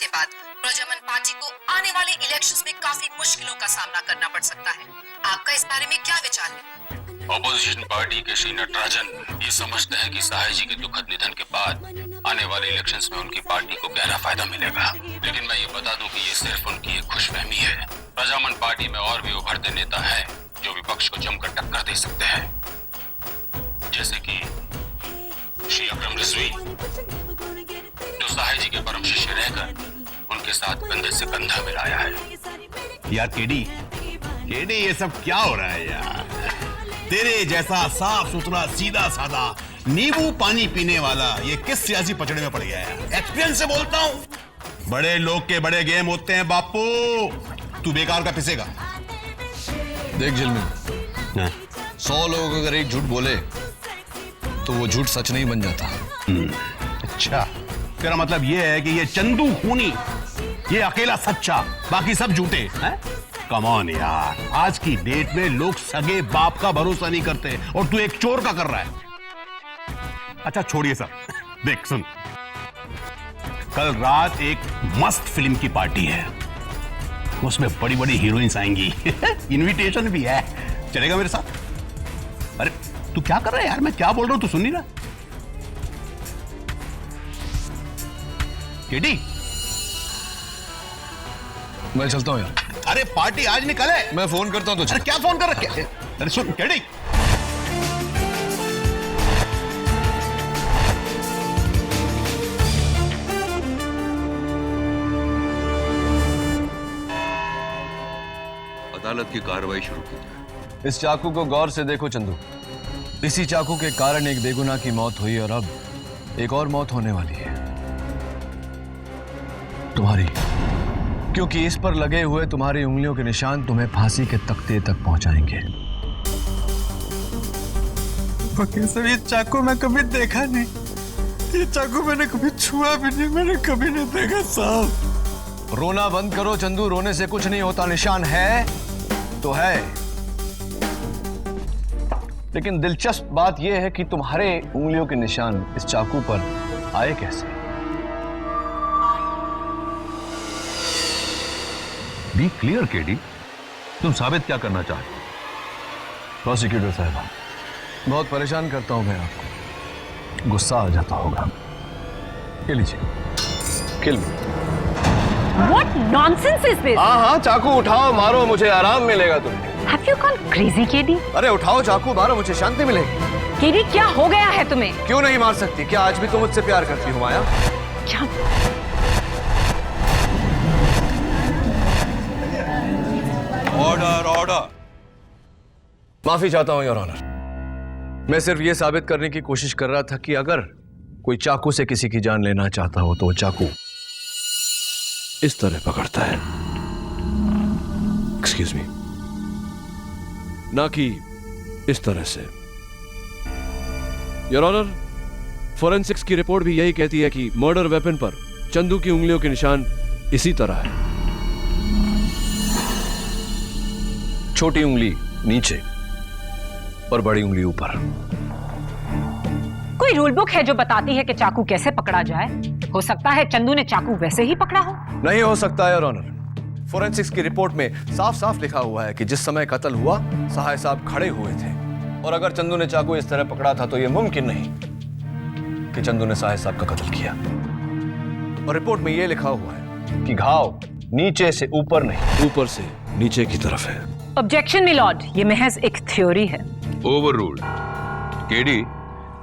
के बाद प्रजामन पार्टी को आने वाले इलेक्शंस में काफी मुश्किलों का सामना करना पड़ सकता है। आपका इस बारे में क्या विचार है? ऑपोजिशन पार्टी के श्री नटराजन ये समझते हैं कि सहाय जी के दुखद निधन के बाद आने वाले इलेक्शंस में उनकी पार्टी को गहरा फायदा मिलेगा। लेकिन मैं ये बता दूं कि ये सिर्फ उनकी एक खुशफहमी है। प्रजामन पार्टी में और भी उभरते नेता हैं जो विपक्ष को जमकर टक्कर दे सकते हैं, जैसे कि श्री अकरम रिजवी, जो सहाय जी के परम शिष्य रहकर उनके साथ कंधे से कंधा मिलाया है। यार केडी ये सब क्या हो रहा है यार? तेरे जैसा साफ सुथरा सीधा साधा नींबू पानी पीने वाला ये किस सियासी पचड़े में पड़ गया है? एक्सपीरियंस से बोलता हूं, बड़े लोग के बड़े गेम होते हैं बापू, तू बेकार का पिसेगा। देख जिलमिल, 100 लोग अगर एक झूठ बोले तो वो झूठ सच नहीं बन जाता। अच्छा, तेरा मतलब ये है कि ये चंदू खूनी, ये अकेला सच्चा, बाकी सब झूठे हैं? कम ऑन यार, आज की डेट में लोग सगे बाप का भरोसा नहीं करते और तू एक चोर का कर रहा है। अच्छा छोड़िए सब, देख सुन, कल रात एक मस्त फिल्म की पार्टी है, उसमें बड़ी बड़ी हीरोइंस आएंगी। इनविटेशन भी है, चलेगा मेरे साथ? अरे तू क्या कर रहा है यार, मैं क्या बोल रहा हूं तू सुन नहीं रहा? केडी, मैं चलता हूं यार। अरे पार्टी आज नहीं कल है। मैं फोन करता हूं तो। अरे क्या फोन कर रखे? अरे सुन केडी, अदालत की कार्रवाई शुरू की। इस चाकू को गौर से देखो चंदू, इसी चाकू के कारण एक बेगुनाह की मौत हुई और अब एक और मौत होने वाली है, तुम्हारी, क्योंकि इस पर लगे हुए तुम्हारी उंगलियों के निशान तुम्हें फांसी के तख्ते तक पहुंचाएंगे। वकील साहब, ये चाकू मैं कभी देखा नहीं, ये चाकू मैंने कभी छुआ भी नहीं, मैंने कभी नहीं देखा साहब। रोना बंद करो चंदू, रोने से कुछ नहीं होता, निशान है तो है। लेकिन दिलचस्प बात यह है कि तुम्हारे उंगलियों के निशान इस चाकू पर आए कैसे? बी क्लियर केडी, तुम साबित क्या करना चाहते हो? प्रोसिक्यूटर साहब, बहुत परेशान करता हूं मैं आपको, गुस्सा आ जाता होगा। ये लीजिए, किल मी। What nonsense is this? हाँ, चाकू उठाओ, मारो, मुझे आराम मिलेगा तुम्हें। Have you gone crazy, KD? अरे उठाओ चाकू, मारो, मुझे शांति मिलेगी। केडी, क्या हो गया है तुम्हें? क्यों नहीं मार सकती? क्या आज भी तुम मुझसे प्यार करती हो माया? क्या? माफी चाहता हूं योर ऑनर। मैं सिर्फ यह साबित करने की कोशिश कर रहा था कि अगर कोई चाकू से किसी की जान लेना चाहता हो तो वो चाकू इस तरह पकड़ता है, एक्सक्यूज मी, ना कि इस तरह से। योर ऑनर, फोरेंसिक्स की रिपोर्ट भी यही कहती है कि मर्डर वेपन पर चंदू की उंगलियों के निशान इसी तरह है, छोटी उंगली नीचे और बड़ी उंगली ऊपर। कोई रूल बुक है जो बताती है कि चाकू कैसे पकड़ा जाए? हो सकता है चंदू ने चाकू वैसे ही पकड़ा हो। नहीं हो सकता है योर ऑनर। फोरेंसिक्स की रिपोर्ट में साफ साफ लिखा हुआ है कि जिस समय कत्ल हुआ सहाय साहब खड़े हुए थे, और अगर चंदू ने चाकू इस तरह पकड़ा था तो यह मुमकिन नहीं कि चंदू ने सहाय साहब का कत्ल किया। और रिपोर्ट में यह लिखा हुआ है कि घाव नीचे से ऊपर नहीं, ऊपर से नीचे की तरफ है। ऑब्जेक्शन मिलॉर्ड, ये महज एक थ्योरी है। Over ruled. केडी,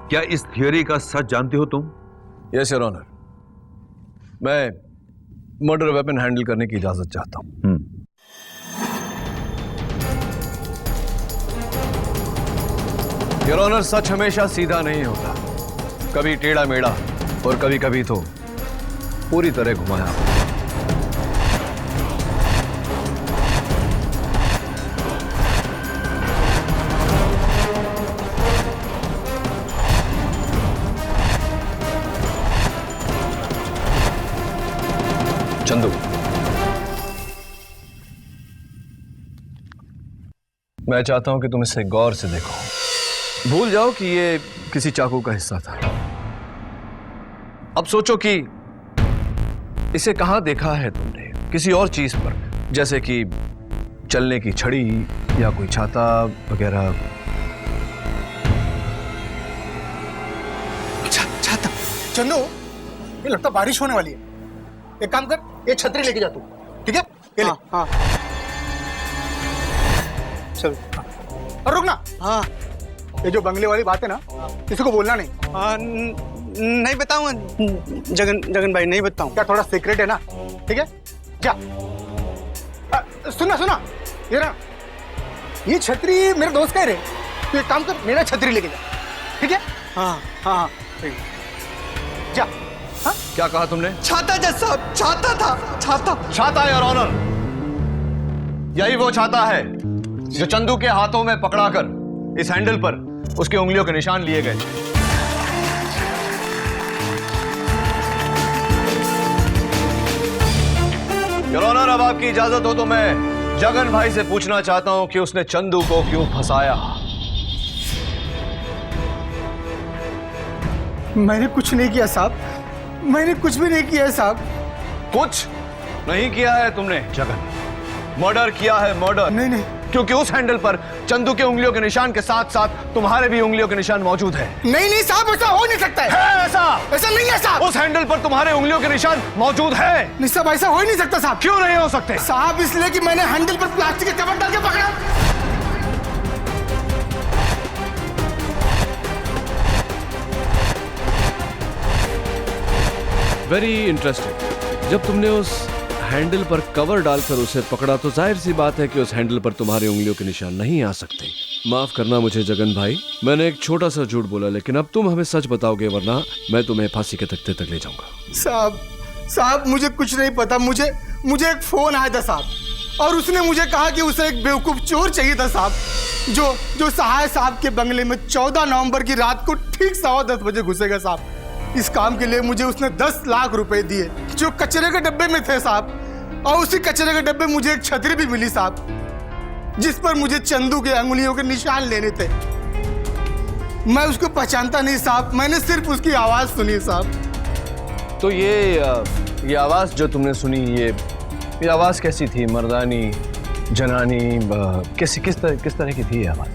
क्या इस थियोरी का सच जानते हो तुम? यस योर ऑनर, मैं मर्डर वेपन हैंडल करने की इजाजत चाहता हूं। योर ऑनर, सच हमेशा सीधा नहीं होता, कभी टेढ़ा मेढ़ा और कभी कभी तो पूरी तरह घुमाया। चंदू, मैं चाहता हूं कि तुम इसे गौर से देखो। भूल जाओ कि ये किसी चाकू का हिस्सा था। अब सोचो कि इसे कहां देखा है तुमने, किसी और चीज पर, जैसे कि चलने की छड़ी या कोई छाता वगैरह। छाता? चंदू, ये लगता बारिश होने वाली है। एक काम कर, ये छतरी लेके जा तू, ठीक है? ये ले। हाँ। चल। और रुक ना। हाँ। ये जो बंगले वाली बात है ना, किसी को बोलना नहीं। हाँ, नहीं बताऊंगा जगन भाई, नहीं बताऊं। क्या थोड़ा सीक्रेट है ना? ठीक है, जा। सुना ये ना, ये छतरी मेरे दोस्त का है रे। तो एक काम कर, मेरा छतरी लेके जा, ठीक है? हाँ, ठीक है। जा। हाँ? क्या कहा तुमने? छाता जज साहब, छाता था। छाता योर ऑनर, यही वो छाता है जो चंदू के हाथों में पकड़ाकर इस हैंडल पर उसकी उंगलियों के निशान लिए गए थे। योर ऑनर, अब आपकी इजाजत हो तो मैं जगन भाई से पूछना चाहता हूं कि उसने चंदू को क्यों फंसाया। मैंने कुछ नहीं किया साहब, मैंने कुछ भी नहीं किया है साहब। कुछ नहीं किया है तुमने जगन, मर्डर किया है, मर्डर। नहीं, क्योंकि उस हैंडल पर चंदू के उंगलियों के निशान के साथ साथ तुम्हारे भी उंगलियों के निशान मौजूद है। नहीं साहब, ऐसा हो नहीं सकता है। ऐसा नहीं है साहब। उस हैंडल पर तुम्हारे उंगलियों के निशान मौजूद है। नहीं साहब, ऐसा हो ही नहीं सकता साहब। क्यों नहीं हो सकते साहब? इसलिए कि मैंने हैंडल पर प्लास्टिक के कवर डाल के पकड़ा। Very interesting. जब तुमने उस हैंडल पर कवर डालकर उसे पकड़ा तो जाहिर सी बात है कि उस हैंडल पर तुम्हारी उंगलियों के निशान नहीं आ सकते। माफ करना मुझे जगन भाई, मैंने एक छोटा सा झूठ बोला, लेकिन अब तुम हमें सच बताओगे वरना मैं तुम्हें फांसी के तख्ते तक ले जाऊंगा। साहब मुझे कुछ नहीं पता। मुझे एक फोन आया था साहब, और उसने मुझे कहा कि उसे एक बेवकूफ चोर चाहिए था साहब, जो सहाय साहब के बंगले में 14 नवंबर की रात को ठीक 10:15 बजे घुसेगा साहब। इस काम के लिए मुझे उसने 10 लाख रुपए दिए जो कचरे के डब्बे में थे साहब, और उसी कचरे के डब्बे मुझे एक छतरी भी मिली साहब, जिस पर मुझे चंदू के अंगुलियों के निशान लेने थे। मैं उसको पहचानता नहीं साहब, मैंने सिर्फ उसकी आवाज सुनी साहब। तो ये आवाज जो तुमने सुनी, ये आवाज कैसी थी? मर्दानी, जनानी, किस तरह की थी ये आवाज?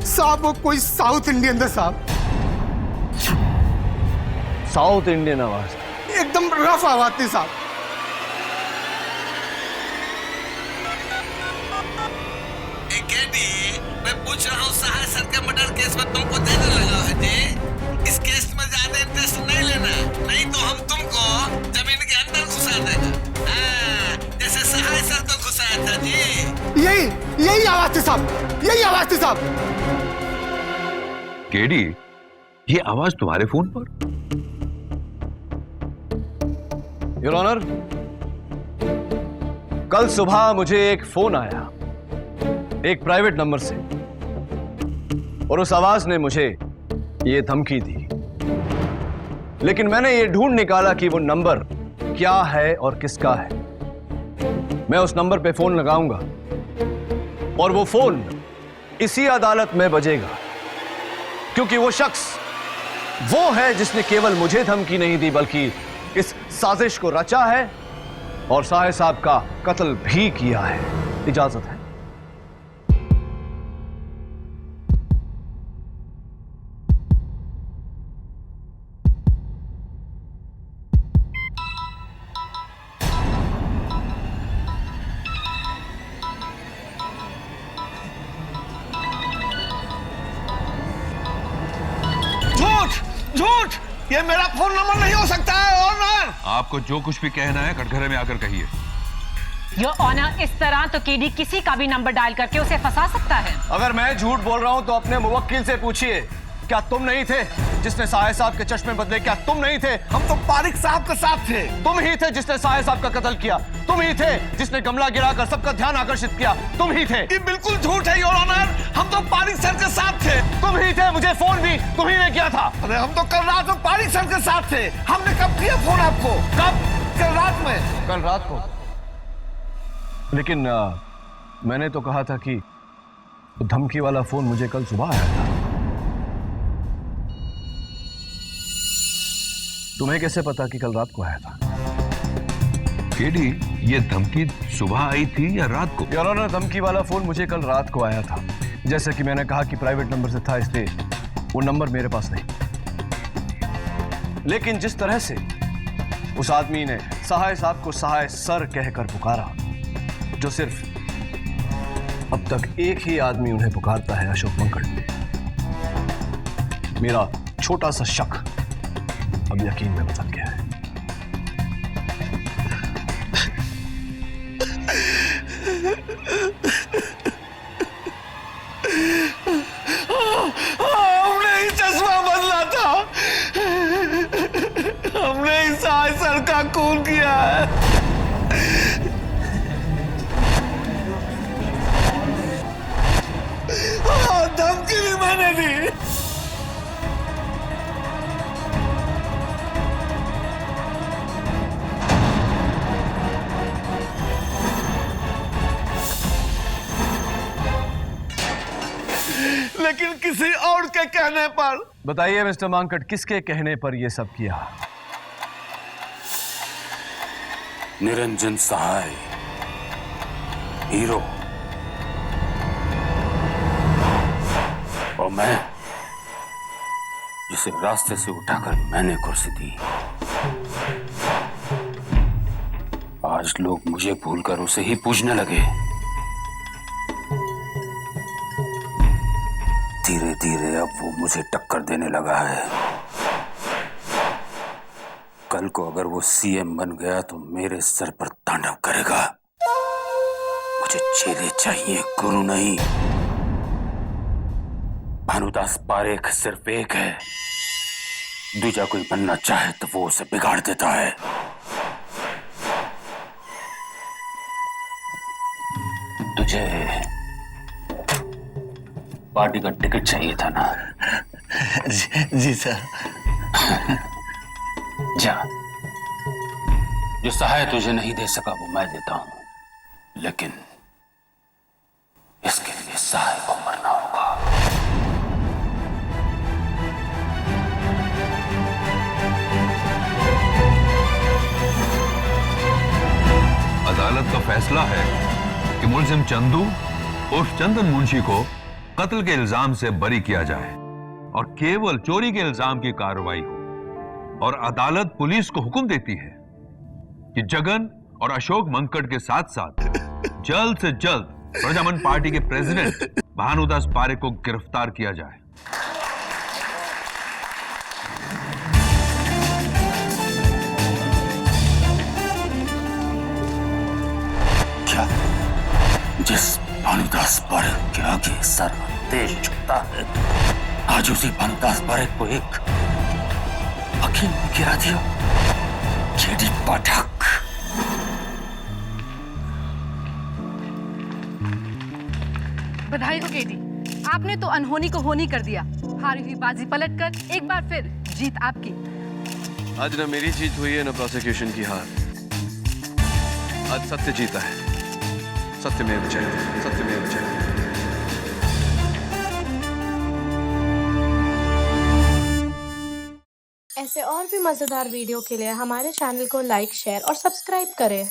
साहब वो कोई साउथ इंडियन था साहब। साउथ इंडियन आवाज? एकदम रफ आवाज थी साहब। मैं पूछ रहा हूँ, सहाय सर के मर्डर केस में तुमको देने लगा है जी। इस केस में ज्यादा इंटरेस्ट नहीं लेना, नहीं तो हम तुमको जमीन के अंदर घुसा देगा, जैसे सहाय सर को घुसाया था जी। यही यही आवाज थी साहब, यही आवाज थी साहब। केडी, ये आवाज तुम्हारे फोन पर? योर ऑनर, कल सुबह मुझे एक फोन आया एक प्राइवेट नंबर से, और उस आवाज ने मुझे ये धमकी दी। लेकिन मैंने ये ढूंढ निकाला कि वो नंबर क्या है और किसका है। मैं उस नंबर पे फोन लगाऊंगा और वो फोन इसी अदालत में बजेगा, क्योंकि वो शख्स वो है जिसने केवल मुझे धमकी नहीं दी बल्कि इस साजिश को रचा है और साहे साहब का कत्ल भी किया है। इजाजत है। झूठ! ये मेरा फोन नंबर नहीं हो सकता है ऑनर। आपको जो कुछ भी कहना है कटघरे में आकर कहिए। योर ऑनर, इस तरह तो केडी किसी का भी नंबर डायल करके उसे फंसा सकता है। अगर मैं झूठ बोल रहा हूं तो अपने मुवक्किल से पूछिए, क्या तुम नहीं थे जिसने साहे साहब के चश्मे बदले? क्या तुम नहीं थे? हम तो पारिक साहब के साथ थे। तुम ही थे जिसने साहे साहब का कत्ल किया। तुम ही थे जिसने गमला गिराकर सबका ध्यान आकर्षित किया। तुम ही थे। ये बिल्कुल झूठ है योर ऑनर, हम तो पारिक सर के साथ थे। तुम ही थे, मुझे फोन भी तुम ही ने किया था। अरे हम तो कल रात में पारिक सर के साथ थे। हमने कब किया फोन आपको? कब? कल रात में। कल रात को? लेकिन मैंने तो कहा था कि धमकी वाला फोन मुझे कल सुबह आया था। तुम्हें कैसे पता कि कल रात को आया था? केडी, ये धमकी सुबह आई थी या रात को? योर ऑनर, धमकी वाला फोन मुझे कल रात को आया था। जैसे कि मैंने कहा कि प्राइवेट नंबर से था, इसलिए वो नंबर मेरे पास नहीं। लेकिन जिस तरह से उस आदमी ने सहाय साहब को सहाय सर कहकर पुकारा, जो सिर्फ अब तक एक ही आदमी उन्हें पुकारता है, अशोक मंकड़, मेरा छोटा सा शक अब यकीन में बदल गया है। हमने ही चश्मा बदला था। हमने ही साहे सर का खून किया है। धमकी भी मैंने दी। लेकिन किसी और के कहने पर। बताइए मिस्टर मांकड़, किसके कहने पर यह सब किया? निरंजन सहाय, हीरो, और मैं जिसे रास्ते से उठाकर मैंने कुर्सी दी। आज लोग मुझे भूलकर उसे ही पूजने लगे। धीरे धीरे अब वो मुझे टक्कर देने लगा है। कल को अगर वो सीएम बन गया तो मेरे सर पर तांडव करेगा। मुझे चेले चाहिए, गुरु नहीं। भानुदास पारेख सिर्फ एक है, दूजा कोई बनना चाहे तो वो उसे बिगाड़ देता है। तुझे पार्टी का टिकट चाहिए था ना? जी सर। जा, जो सहाय तुझे नहीं दे सका वो मैं देता हूं, लेकिन इसके लिए सहाय को मरना होगा। अदालत का फैसला है कि मुलजिम चंदू उर्फ चंदन मुंशी को कत्ल के इल्जाम से बरी किया जाए और केवल चोरी के इल्जाम की कार्रवाई हो। और अदालत पुलिस को हुक्म देती है कि जगन और अशोक मंकड़ के साथ साथ जल्द से जल्द प्रजामन पार्टी के प्रेसिडेंट भानुदास पारेख को गिरफ्तार किया जाए। क्या जिस भानुदास पारेख के आगे सर देश झुकता है। आज उसी भानुदास पारेख को एक वकील ने गिरा दिया। केडी पाठक। बधाई हो केडी, आपने तो अनहोनी को होनी कर दिया। हारी हुई बाजी पलटकर एक बार फिर जीत आपकी। आज न मेरी जीत हुई है न प्रोसिक्यूशन की हार। आज सत्य जीता है। सत्यमेव जयते, सत्यमेव जयते। ऐसे और भी मजेदार वीडियो के लिए हमारे चैनल को लाइक, शेयर और सब्सक्राइब करें।